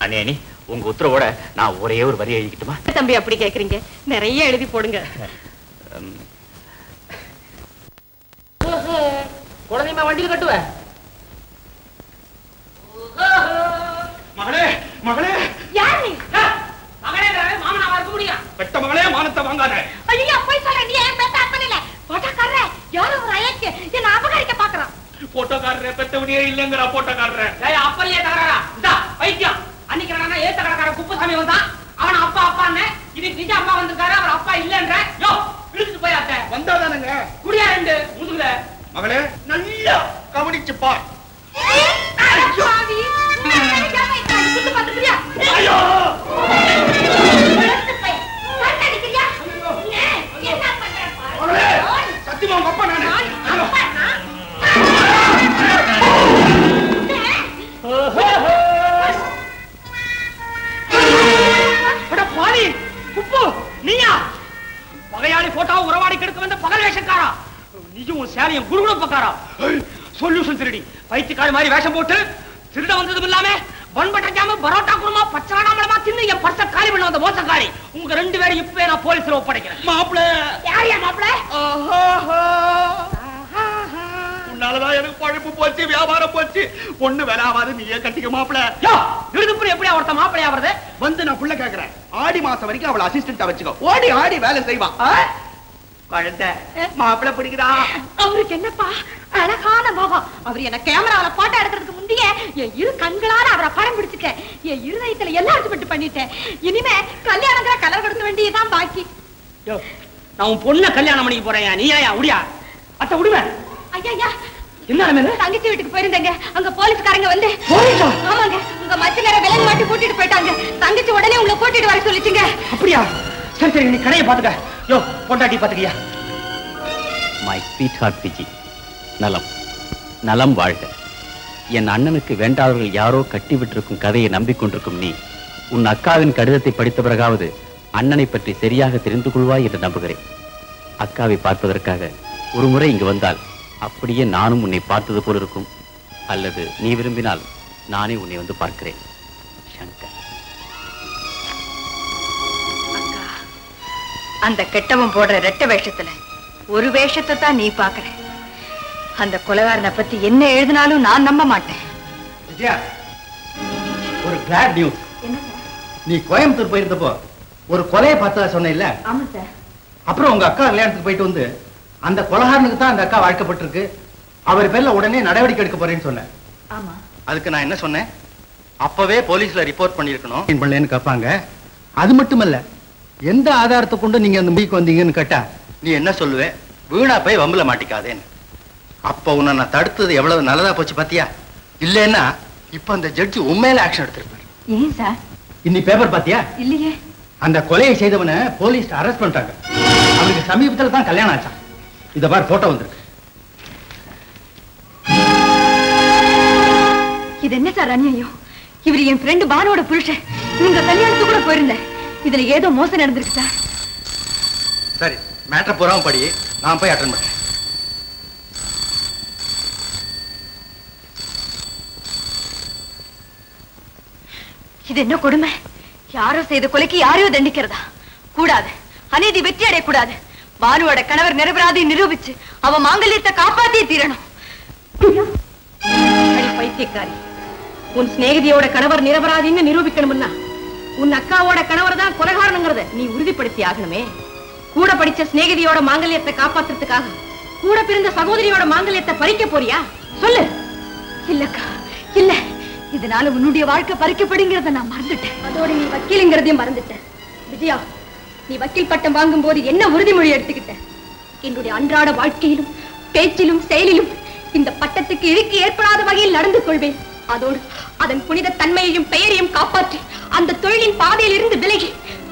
அண்ணே, உங்க உத்தரவோட நான் ஒரே ஒரு வரி எழுதிக்கிட்டுமா? தம்பி அப்படி கேக்குறீங்க, நிறைய எழுதி போடுங்க. குழந்தைமா வண்டியில் கட்டுவ. மகளே மகளே யார் நீ? மகளே மாமனா இருக்க முடியும். பெட்ட மகளே, மானத்தை வாங்காத. ஐயா போய் சொல்ற, நீ ஏன் பேச பண்ணல? போட்டோக்காரரே, யாரோ ஒரு அயக்கு என்ன அபகரிக்க பாக்குறான். போட்டோக்காரரே, பெத்தவனியே இல்லங்கறா போட்டோக்காரரே. ஏய் அப்பறியே தகராறா? இந்தா பைத்தியம். அன்னைக்கு நான் ஏத்த கடக்கார குப்பசாமி வந்தான். அவன் அப்பா அப்பான்னு இது நிஜ அப்பா வந்திருக்காரு, அவர் அப்பா இல்லன்ற. யோ இழுத்து போய் அத்தை வந்தாதானுங்க. குடியா ரெண்டு முதுகுல. மகளே நல்லா கவனிச்சு பார். சாவி சுத்து பாத்துக்கிறியா? ஐயோ மகளே, சத்தியமா உங்க அப்பா நானு. பாடி குப்பு நீயா? பகையாளி போட்டோ உறவாடி கெடுக்க வந்த பகல் வேஷக்காரா? நீயும் உன் சேலையும் குருகுலம் பக்காரா? சொல்யூஷன் திருடி பைத்தியக்காரி மாதிரி வேஷம் போட்டு திருட வந்ததும் இல்லாம பண்பட்ட ஜாம பரோட்டா குருமா பச்சராடாமலமா தின்னு என் பர்ச காலி பண்ண வந்த மோசக்காரி. உங்க ரெண்டு பேரும் இப்பவே நான் போலீஸ்ல ஒப்படைக்கிறேன். மாப்பிள யார் யா மாப்பிள? உன்னாலதான் எனக்கு பழப்பு போச்சு, வியாபாரம் போச்சு. ஒண்ணு வேலாவாது, நீயே கட்டிக்க மாப்பிள. யோ விருதுப்புறம் எப்படியா ஒருத்த மாப்பிளையா வருது? வந்து நான் புள்ள கேக்குறேன். ஆடி மாசம் வரைக்கும் அவளை அசிஸ்டன்டா வச்சுக்கோ. ஓடி ஆடி வேலை செய்வான். குழந்தை மாப்பிள பிடிக்குதா? அவருக்கு என்னப்பா அழகான முகம். அவர் என்ன கேமராவில போட்டோ எடுக்கிறதுக்கு முந்தைய என் இரு கண்களால அவரை படம் பிடிச்சிட்டேன். என் இருதயத்துல எல்லாருக்கும் விட்டு பண்ணிட்டேன். இனிமே கல்யாணங்கிற கலர் கொடுக்க வேண்டியதான் பாக்கி. யோ நான் உன் பொண்ணை கல்யாணம் பண்ணிக்க போறேன். நீ ஏன் உடியா? அத்தை விடுவேன். ஐயா என்ன தங்கச்சி வீட்டுக்கு போயிருந்தேங்க. அங்க போலீஸ்காரங்க வந்து ஆமாங்க உங்க மச்சனர விலங்கு மாட்டி கூட்டிட்டு போயிட்டாங்க. தங்கச்சி உடனே உங்களை கூட்டிட்டு வர சொல்லிச்சுங்க. அப்படியா? சரி சரி, நீ கடையை பாத்துக்க. யோ பொண்டாட்டி பாத்துக்கியா? மை ஸ்வீட் ஹார்ட் விஜி, நலம் நலம் வாழ்க. என் அண்ணனுக்கு வேண்டாதவர்கள் யாரோ கட்டிவிட்டிருக்கும் கதையை நம்பிக்கொண்டிருக்கும் நீ உன் அக்காவின் கடிதத்தை படித்த பிறகாவது அண்ணனை பற்றி சரியாக தெரிந்து கொள்வாய் என்று நம்புகிறேன். அக்காவை பார்ப்பதற்காக ஒரு முறை இங்கு வந்தால் அப்படியே நானும் உன்னை பார்த்தது போல் இருக்கும். அல்லது நீ விரும்பினால் நானே உன்னை வந்து பார்க்கிறேன். சங்கர். அந்த கெட்டவன் போடுற ரெட்ட வேஷத்துல ஒரு வேஷத்தை தான் நீ பாக்குற. அந்த கொலைகாரனை பத்தி என்ன எழுதினாலும் நான் நம்ப மாட்டேன். விஜயா, ஒரு கிளாட் நியூஸ். நீ கோயம்புத்தூர் போயிருந்தப்போ ஒரு கொலையை பார்த்தா சொன்ன இல்ல? ஆமா சார். அப்புறம் உங்க அக்கா கல்யாணத்துக்கு போயிட்டு வந்து அந்த கொலைகாரனுக்கு தான் அந்த அக்கா வாழ்க்கப்பட்டிருக்கு, அவர் பேர்ல உடனே நடவடிக்கை எடுக்க போறேன்னு சொன்னேன். ஆமா. அதுக்கு நான் என்ன சொன்னேன்? அப்பவே போலீஸ்ல ரிப்போர்ட் பண்ணிருக்கணும் பண்ணலன்னு கேட்பாங்க. அது மட்டுமல்ல, எந்த ஆதாரத்தை கொண்டு நீங்க அந்த முடிவுக்கு வந்தீங்கன்னு கேட்டா நீ என்ன சொல்லுவே? வீணா போய் வம்புல மாட்டிக்காதேன்னு. அப்ப உன்னை நான் தடுத்தது எவ்வளவு நல்லதா போச்சு பாத்தியா? இல்லைன்னா இப்ப அந்த ஜட்ஜி உண்மையில ஆக்ஷன் எடுத்திருப்பாரு. ஏன் சார்? இன்னி பேப்பர் பாத்தியா? இல்லையே. அந்த கொலையை செய்தவனை போலீஸ் அரெஸ்ட் பண்ணிட்டாங்க. அவனுக்கு சமீபத்தில் தான் கல்யாணம் ஆச்சான். இத பாரு, போட்டோ வந்திருக்கு. இது என்ன சார் அநியாயம்? இவர் என் ஃப்ரெண்டு பானுவோட புருஷன். இவங்க கல்யாணத்துக்கு கூட போயிருந்தேன். இதுல ஏதோ மோசம் நடந்திருக்கு சார். சரி, மேட்டர் பூராவும் படி, நான் போய் அட்டெண்ட் பண்றேன். இது என்ன கொடுமை? யாரோ செய்த கொலைக்கு யாரையோ தண்டிக்கிறதா? கூடாது. அநீதி வெற்றி அடையக்கூடாது. பானுவோட கணவர் நிரபராதி நிரூபிச்சு அவன் மாங்கல்யத்தை காப்பாத்தியே தீரணும். பைத்தியக்காரி, உன் சிநேகிதியோட கணவர் நிரபராதின்னு நிரூபிக்கணும்னா உன் அக்காவோட கணவர் தான் கொலைகாரனுங்கிறத நீ உறுதிப்படுத்தி ஆகணுமே. கூட படிச்ச சிநேகிதியோட மாங்கல்யத்தை காப்பாத்துறதுக்காக கூட பிறந்த சகோதரியோட மாங்கல்யத்தை பறிக்க போறியா? சொல்லு. இல்லக்கா, இல்ல. இதனால உன்னுடைய வாழ்க்கை பறிக்கப்படுங்கிறத நான் மறந்துட்டேன். அதோட நீ வக்கீலுங்கிறதையும் மறந்துட்டேன். விஜயா, நீ வக்கீல் பட்டம் வாங்கும் போது என்ன உறுதிமொழி எடுத்துக்கிட்ட? என்னுடைய அன்றாட வாழ்க்கையிலும் பேச்சிலும் செயலிலும் இந்த பட்டத்துக்கு இழுக்கு ஏற்படாத வகையில் நடந்து கொள்வேன். அதோடு அதன் புனித தன்மையையும் பெயரையும் காப்பாற்றி அந்த தொழிலின் பாதையில் இருந்து விலகி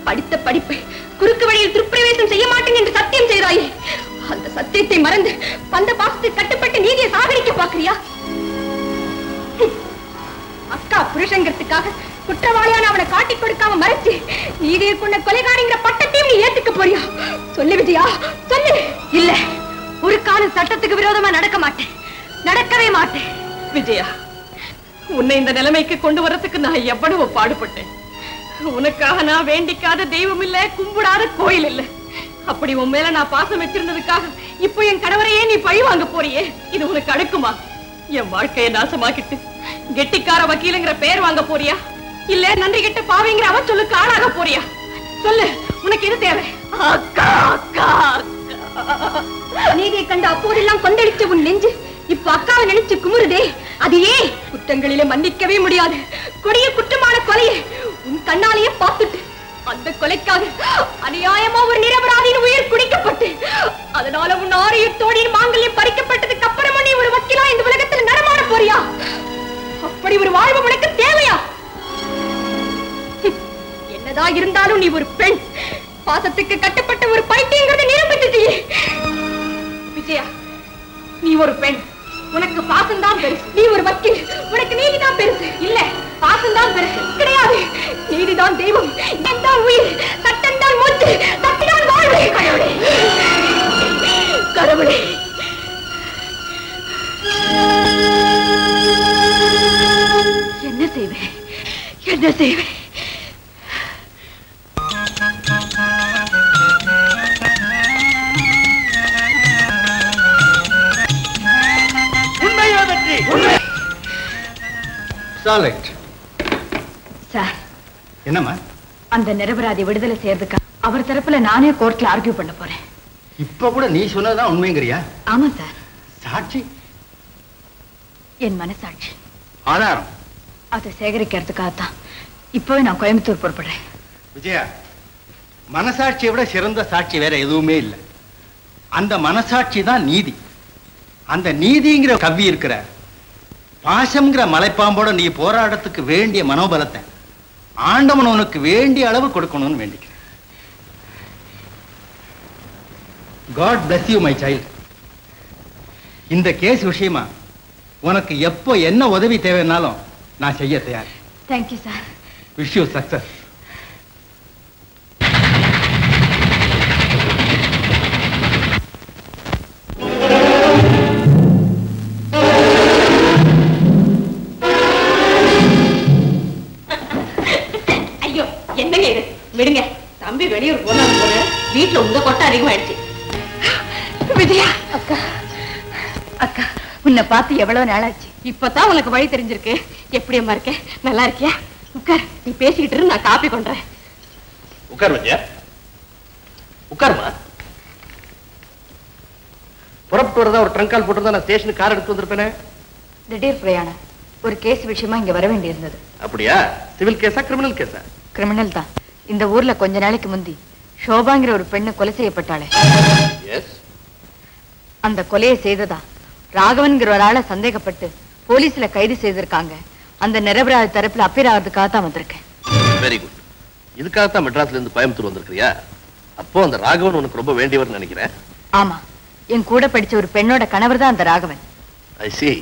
படித்த படிப்பை குறுக்கு வழியில் துர்ப்பிரவேசம் செய்ய மாட்டேன் என்று சத்தியம் செய்தாயே. அந்த சத்தியத்தை மறந்து பந்த பாசத்துக்கு கட்டுப்பட்டு நீதியை சாகடிக்க பாக்குறியா? அக்கா புருஷங்கிறதுக்காக குற்றவாளியான அவனை காட்டிக் கொடுக்காம மறைச்சு நீதியை கொண்ட கொலைகாரிங்கிற பட்டத்தையும் நீ ஏத்துக்க போறியா? சொல்லு விஜயா, சொல்லு. இல்ல, ஒரு காலம் சட்டத்துக்கு விரோதமா நடக்க மாட்டேன், நடக்கவே மாட்டேன். விஜயா, உன்னை இந்த நிலைமைக்கு கொண்டு வரதுக்கு நான் எவ்வளவு பாடுபட்டேன். உனக்காக நான் வேண்டிக்காத தெய்வம் இல்ல, கும்பிடாத கோயில் இல்ல. அப்படி உன் மேல நான் பாசம் வச்சிருந்ததுக்காக இப்போ என் கணவரையே நீ பழி வாங்க போறியே, இது உனக்கு அடுக்குமா? என் வாழ்க்கையை நாசமாக்கிட்டு கெட்டிக்கார வக்கீலுங்கிற பேர் வாங்க போறியா, இல்ல நன்றி கெட்ட பாவிங்கிற அவன் சொல்லுக்கு ஆளாக போறியா? சொல்லு, உனக்கு எது தேவை? அக்கா அக்கா நீதியை கண்டு அப்போதெல்லாம் கொந்தளிச்ச உன் நெஞ்சு இப்ப அக்காவை நினைச்சு குமுறுதே, அது ஏன்? குற்றங்களிலே மன்னிக்கவே முடியாது கொடிய குற்றமான கொலையை உன் கண்ணாலேயே பார்த்துட்டு அந்த கொலைக்காக அநியாயமா ஒரு நிரபராதியின் உயிர் குடிக்கப்பட்டு அதனால உன் ஆரியத்தோடின் மாங்கல்யம் பறிக்கப்பட்டதுக்கு அப்புறமா நீ ஒரு வக்கீலா இந்த உலகத்தில் நடமாட போறியா? அப்படி ஒரு வாழ்வு உனக்கு தேவையா? என்னதான் இருந்தாலும் நீ ஒரு பெண், பாசத்துக்கு கட்டப்பட்ட ஒரு பைத்தியங்கிறத நிரூபிச்சிட்டியே. விஜயா, நீ ஒரு பெண், உனக்கு பாசம் தான் பெருசு. நீ ஒரு வக்கீல், உனக்கு நீதிதான் பெருசு. இல்ல, பாசம் தான் பெருசு கிடையாது. நீதிதான் தெய்வம், தான் உயிர், சட்டம் தான் மூச்சு, சட்டிதான் வாழ்வு. கடவுளே, கடவுளே, என்ன செய்வேன், என்ன செய்வேன்? சார், என்னம்மா? அந்த நிரபராதி விடுதலை செய்யறதுக்கு அவர் தரப்புல நானே கோர்ட்ல ஆர்கியூ பண்ண போறேன். இப்ப கூட நீ சொன்னதுதான் உண்மைங்கிறியா? ஆமா சார். சாட்சி? என் மனசாட்சி. ஆதாரம்? அதை சேகரிக்கிறதுக்காகத்தான் இப்பவே நான் கோயம்புத்தூர் புறப்படுறேன். விஜயா, மனசாட்சியை விட சிறந்த சாட்சி வேற எதுவுமே இல்லை. அந்த மனசாட்சி தான் நீதி. அந்த நீதிங்கிற கவ்வி இருக்கிற பாசம்ங்கிற மலைப்பாம்போட நீ போராட்டத்துக்கு வேண்டிய மனோபலத்தை ஆண்டவன் உனக்கு வேண்டிய அளவு கொடுக்கணும்னு வேண்டிக்கிறேன். God bless you, my child. இந்த கேஸ் விஷயமா உனக்கு எப்போ என்ன உதவி தேவைன்னாலும் நான் செய்ய தயார். Thank you sir. Wish you success. என்னங்க இது? விடுங்க, தம்பி வெளியூர் போனாரு போல, வீட்டுல உங்க கொட்டை அதிகமாயிடுச்சு. விஜயா அக்கா, அக்கா உன்னை பார்த்து எவ்வளவு நாளாச்சு. இப்பதான் உனக்கு வழி தெரிஞ்சிருக்கு. எப்படி அம்மா இருக்க? நல்லா இருக்கியா? உட்கார், நீ பேசிக்கிட்டு இரு, நான் காப்பி கொண்டேன். உட்கார் விஜயா, உட்காருமா. புறப்பட்டு வரதா ஒரு ட்ரங்க் கால் போட்டிருந்தா நான் ஸ்டேஷனுக்கு கார் எடுத்து வந்திருப்பேனே. திடீர் பிரயாணம், ஒரு கேஸ் விஷயமா இங்க வர வேண்டி இருந்தது. அப்படியா? சிவில் கேஸா கிரிமினல் கேஸா? கிரிமினல் தான். இந்த ஊர்ல கொஞ்ச நாளைக்கு முந்தி ஷோபாங்கிற ஒரு பெண்ணு கொலை செய்யப்பட்டாளே, அந்த கொலையை செய்ததா ராகவன்கிற ஒரு ஆளை சந்தேகப்பட்டு போலீஸ்ல கைது செய்திருக்காங்க. அந்த நிரபராதி தரப்புல அப்பீர் ஆகிறதுக்காக தான் வந்திருக்கேன். Very good. இதுக்காகத்தான் மெட்ராஸ்ல இருந்து கோயம்புத்தூர் வந்திருக்கிறியா? அப்போ அந்த ராகவன் உனக்கு ரொம்ப வேண்டியவர் நினைக்கிறேன். ஆமா, என் கூட படிச்ச ஒரு பெண்ணோட கணவர் தான் அந்த ராகவன். I see.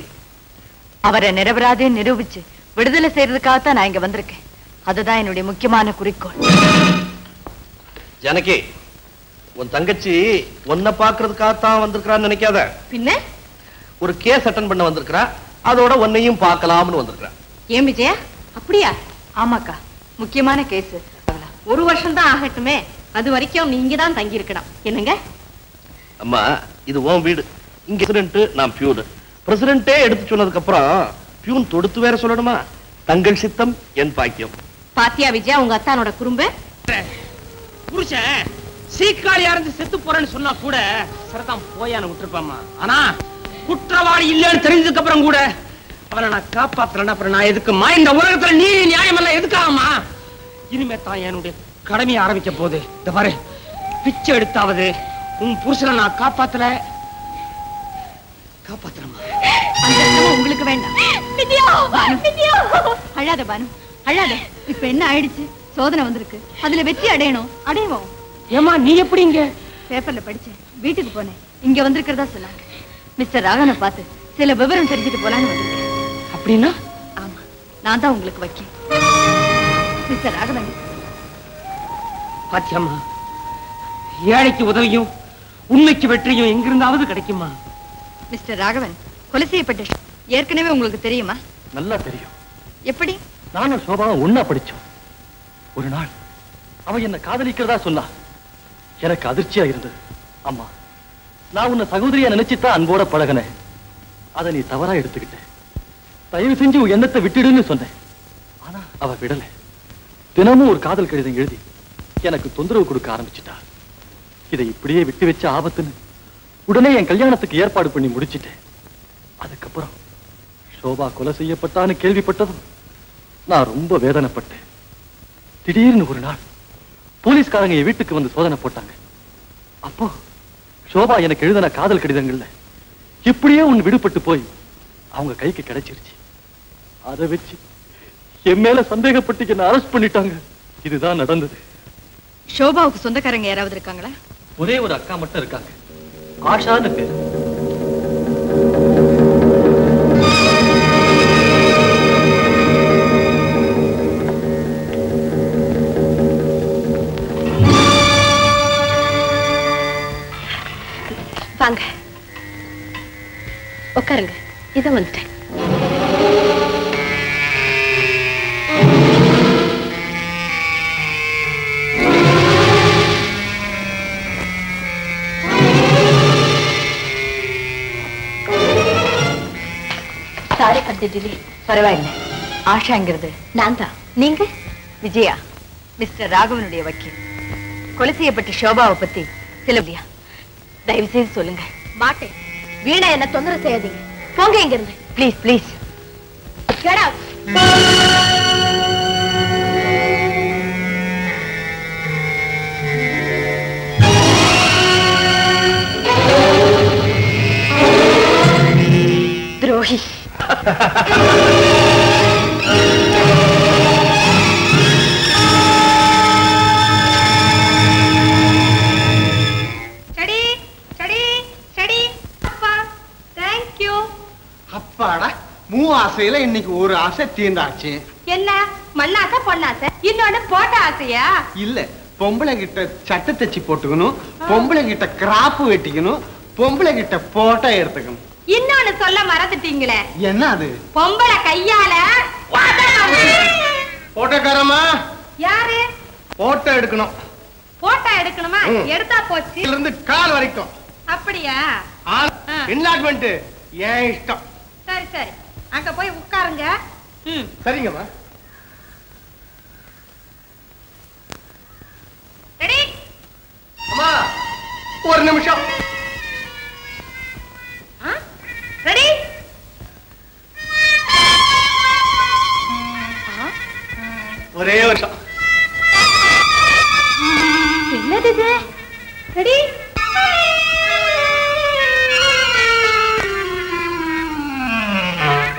அவரை நிரபராதியை நிரூபிச்சு விடுதலை செய்யறதுக்காகத்தான் நான் இங்க வந்திருக்கேன். அதுதான் என்னுடைய முக்கியமான குறிக்கோள். ஜானகி, உன் தங்கச்சி உன்னை பாக்குறதுக்காகத்தான் வந்திருக்கிறான்னு நினைக்காத. பின்ன ஒரு கேஸ் அட்டன் பண்ண வந்திருக்கிறா, அதோட உன்னையும் பார்க்கலாம்னு வந்திருக்கிறா. ஏன் விஜயா? அப்படியா? ஆமாக்கா, முக்கியமான கேஸ். ஒரு வருஷம் தான் ஆகட்டுமே, அது வரைக்கும் நீங்க தான் தங்கி இருக்கணும். என்னங்க அம்மா, இது உன் வீடு. இங்க பிரசிடென்ட், நான் பியூன். பிரசிடென்ட்டே எடுத்து சொன்னதுக்கு அப்புறம் பியூன் தொடுத்து வேற சொல்லணுமா? தங்கள் சித்தம் என் பாக்கியம். பாத்தியா விஜயா, உங்க அத்தானோட குறும்பு. புருஷன் சீக்காளியா இருந்து செத்து போறேன்னு சொன்னா கூட சரிதான் போயான்னு விட்டுருப்பாமா. ஆனா குற்றவாளி இல்லைன்னு தெரிஞ்சதுக்கு அப்புறம் கூட அவனை நான் காப்பாத்துறேன். அப்புறம் நான் எதுக்குமா இந்த உலகத்துல நீ நியாயம் எல்லாம் எதுக்காகமா? இனிமே தான் என்னுடைய கடமையை ஆரம்பிக்க போகுது. இந்த பாரு, பிச்சை எடுத்தாவது உன் புருஷனை நான் காப்பாத்துறேமா. உங்களுக்கு வேண்டாம். அழாத பானு, அழாத. இப்ப என்ன ஆயிடுச்சு? சோதனை வந்திருக்கு, அதுல வெற்றி அடையணும். அடைவோம். ஏமா நீ எப்படி இங்க? பேப்பர்ல படிச்சேன், வீட்டுக்கு போனேன், இங்க வந்திருக்கிறதா சொன்னாங்க. மிஸ்டர் ராகவனை பார்த்து சில விவரம் தெரிஞ்சுட்டு போலான்னு வந்திருக்கேன். அப்படின்னா? ஆமா, நான் தான் உங்களுக்கு வைக்கேன். மிஸ்டர் ராகவன், பாத்தியம்மா, ஏழைக்கு உதவியும் உண்மைக்கு வெற்றியும் எங்கிருந்தாவது கிடைக்குமா? மிஸ்டர் ராகவன், கொலை செய்யப்பட்ட ஏற்கனவே உங்களுக்கு தெரியுமா? நல்லா தெரியும். எப்படி? நானும் சோபாவும் ஒன்னா படிச்சோம். ஒரு நாள் அவ என்ன காதலிக்கிறதா சொன்னா. எனக்கு அதிர்ச்சியா இருந்தது. அம்மா, நான் உன்னை சகோதரியா நினைச்சுதான் அன்போட பழகினேன். அதை நீ தவறா எடுத்துக்கிட்ட. தயவு செஞ்சு உன் எண்ணத்தை விட்டுடுன்னு சொன்னேன். ஆனா அவ விடல. தினமும் ஒரு காதல் கடிதம் எழுதி எனக்கு தொந்தரவு கொடுக்க ஆரம்பிச்சுட்டா. இதை இப்படியே விட்டு வச்ச ஆபத்துன்னு உடனே என் கல்யாணத்துக்கு ஏற்பாடு பண்ணி முடிச்சிட்டேன். அதுக்கப்புறம் சோபா கொலை செய்யப்பட்டான்னு கேள்விப்பட்டதும் நான் ரொம்ப வேதனைப்பட்டேன். திடீர்னு ஒரு நாள் போலீஸ்காரங்க என் வீட்டுக்கு வந்து சோதனை போட்டாங்க. அப்போ சோபா எனக்கு எழுதின காதல் கடிதங்கள்ல இப்படியே ஒன்னு விடுபட்டு போய் அவங்க கைக்கு கிடைச்சிருச்சு. அதை வச்சு என் மேல சந்தேகப்பட்டு என்ன அரெஸ்ட் பண்ணிட்டாங்க. இதுதான் நடந்தது. சோபாவுக்கு சொந்தக்காரங்க யாராவது இருக்காங்களா? ஒரே ஒரு அக்கா மட்டும் இருக்காங்க, ஆஷான்னு பேரு. வாங்க உட்காருங்க. இத வந்துட்டேன். சாரி கட்டிட்டு பரவாயில்லை. ஆஷாங்கிறது நான் தான். நீங்க? விஜயா, மிஸ்டர் ராகவனுடைய வக்கீல். கொலை செய்யப்பட்ட சோபாவை பத்தி சில தயவு செய்து சொல்லுங்க. மாட்டேன். வீணா என்ன தொந்தரவு செய்யாதீங்க. போங்க இங்க இருந்து. Please please. Get out. துரோகி. அப்பாடா, ஆசையில இன்னைக்கு ஒரு ஆசை தீர்ந்தாச்சு. என்ன மண்ணாசை பொண்ணாசை? இன்னொன்னு போட்ட ஆசையா? இல்ல, பொம்பளை கிட்ட சட்டை தச்சு போட்டுக்கணும், பொம்பளை கிட்ட கிராப்பு வெட்டிக்கணும், பொம்பளை கிட்ட போட்டோ எடுத்துக்கணும். இன்னொன்னு சொல்ல மறந்துட்டீங்களே. என்ன அது? பொம்பளை கையால போட்டோக்காரமா யாரு? போட்டோ எடுக்கணும். போட்டோ எடுக்கணுமா? எடுத்தா போச்சு. இருந்து கால் வரைக்கும். அப்படியா? என்லாட்மெண்ட் ஏன் இஷ்டம். சரி சரி, அங்க போய் உட்காருங்க. சரிங்கம்மா. ரெடி? அம்மா ஒரு நிமிஷம். ரெடி? ஒரே வருஷம். என்னது இது? ரெடி?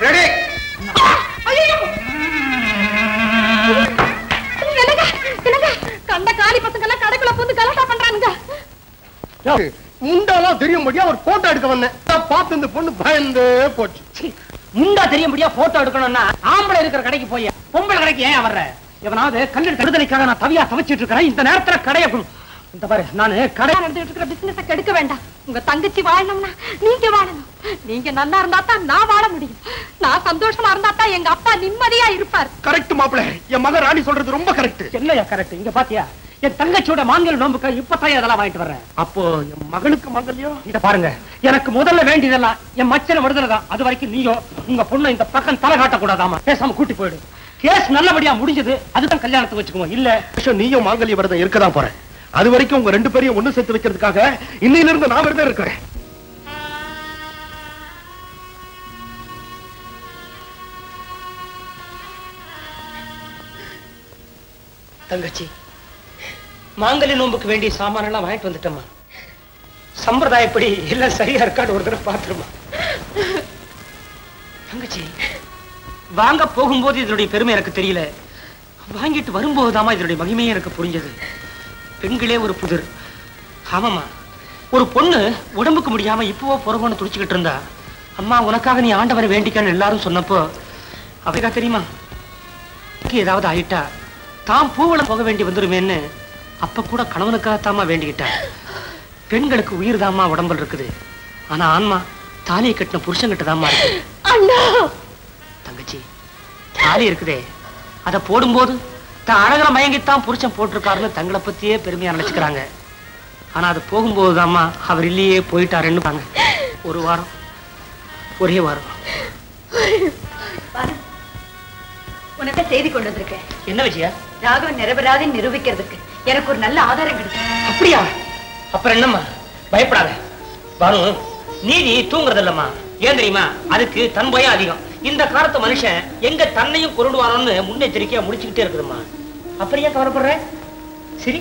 ரெடி? கண்ட காலி பசங்க எல்லாம் கடைக்குள்ள பூந்து கலாட்டா பண்றானுங்க. முண்டாலாம் தெரியும்படியா ஒரு போட்டோ எடுக்க வந்தேன். பார்த்து இந்த பொண்ணு பயந்து போச்சு. முண்டா தெரியும்படியா போட்டோ எடுக்கணும்னா ஆம்பளை இருக்கிற கடைக்கு போய் பொம்பளை கடைக்கு ஏன் வர்ற? எவனாவது கல்லெடுத்து விடுதலைக்காக நான் தவியா தவிச்சிட்டு இருக்கிறேன். இந்த நேரத்துல கடையை இந்த பாரு, நானு கடை நடந்துட்டு இருக்கிற பிசினஸ கெடுக்க வேண்டாம். உங்க தங்கச்சி வாழணும்னா நீங்க வாழணும். நீங்க நல்லா இருந்தா தான் நான் வாழ முடியும். நான் சந்தோஷமா இருந்தா தான் எங்க அப்பா நிம்மதியா இருப்பார். கரெக்ட் மாப்பிள, என் மகன் ராணி சொல்றது ரொம்ப கரெக்ட். என்னையா கரெக்ட்? இங்க பாத்தியா, என் தங்கச்சியோட மாங்கல் நோம்புக்கு இப்பதான் அதெல்லாம் வாங்கிட்டு வர்றேன். அப்போ என் மகனுக்கு மங்கல்யம். இத பாருங்க, எனக்கு முதல்ல வேண்டியதெல்லாம் என் மச்சனை விடுதலை தான். அது வரைக்கும் நீயோ உங்க பொண்ணு இந்த பக்கம் தலை காட்ட கூடாதாமா. பேசாம கூட்டி போயிடு. கேஸ் நல்லபடியா முடிஞ்சது, அதுதான் கல்யாணத்துக்கு வச்சுக்குவோம். இல்ல நீயும் மாங்கல்ய விரதம் இருக்கதான் போறேன். அது வரைக்கும் உங்க ரெண்டு பேரையும் ஒண்ணு சேர்த்து வைக்கிறதுக்காக இன்னையில இருந்து நான் விரதம் இருக்கிறேன். தங்கச்சி, மாங்கல்ய நோம்புக்கு வேண்டிய சாமான எல்லாம் வாங்கிட்டு வந்துட்டோமா? சம்பிரதாயப்படி எல்லாம் சரியா இருக்கான்னு ஒரு தடவை பாத்துருமா? தங்கச்சி, வாங்க போகும்போது இதனுடைய பெருமை எனக்கு தெரியல, வாங்கிட்டு வரும்போதுதாமா இதனுடைய மகிமையே எனக்கு புரிஞ்சது. பெண்களே ஒரு புதிர். ஆமாமா, ஒரு பொண்ணு உடம்புக்கு முடியாம இப்பவோ புறகோன்னு துடிச்சுக்கிட்டு இருந்தா, அம்மா உனக்காக நீ ஆண்டவரை வேண்டிக்கான்னு எல்லாரும் சொன்னப்போ அவருக்கா தெரியுமா, ஏதாவது ஆயிட்டா தான் பூவள போக வேண்டி வந்துருமேன்னு அப்ப கூட கணவனுக்காகத்தாமா வேண்டிக்கிட்டா. பெண்களுக்கு உயிர் தாமா உடம்புல இருக்குது, ஆனா ஆன்மா தாலியை கட்டின புருஷன்கிட்ட தாமா இருக்கு. அண்ணா தங்கச்சி, தாலி இருக்குதே அதை போடும்போது தான் அழகர மயங்கித்தான் புருஷன் போட்டிருக்காருன்னு தங்களை பத்தியே பெருமையா நினைச்சுக்கிறாங்க. ஆனா அது போகும்போது தாமா அவர் இல்லையே போயிட்டாருன்னு ஒரு வாரம், ஒரே வாரம். உனக்கு செய்தி கொண்டு வந்திருக்கேன். என்ன விஷயம்? ராகவன் நிரபராதி நிரூபிக்கிறதுக்கு எனக்கு ஒரு நல்ல ஆதாரம் கிடைக்கும். அப்படியா? அப்புறம் என்னம்மா, பயப்படாத. வரும் நீதி தூங்குறது இல்லம்மா. ஏன் தெரியுமா? அதுக்கு தன் பயம் அதிகம். இந்த காலத்து மனுஷன் எங்க தன்னையும் கொண்டுடுவானோன்னு முன்னெச்சரிக்கையா முடிச்சுக்கிட்டே இருக்குதும்மா. அப்புறம் ஏன் கவலைப்படுற? சரி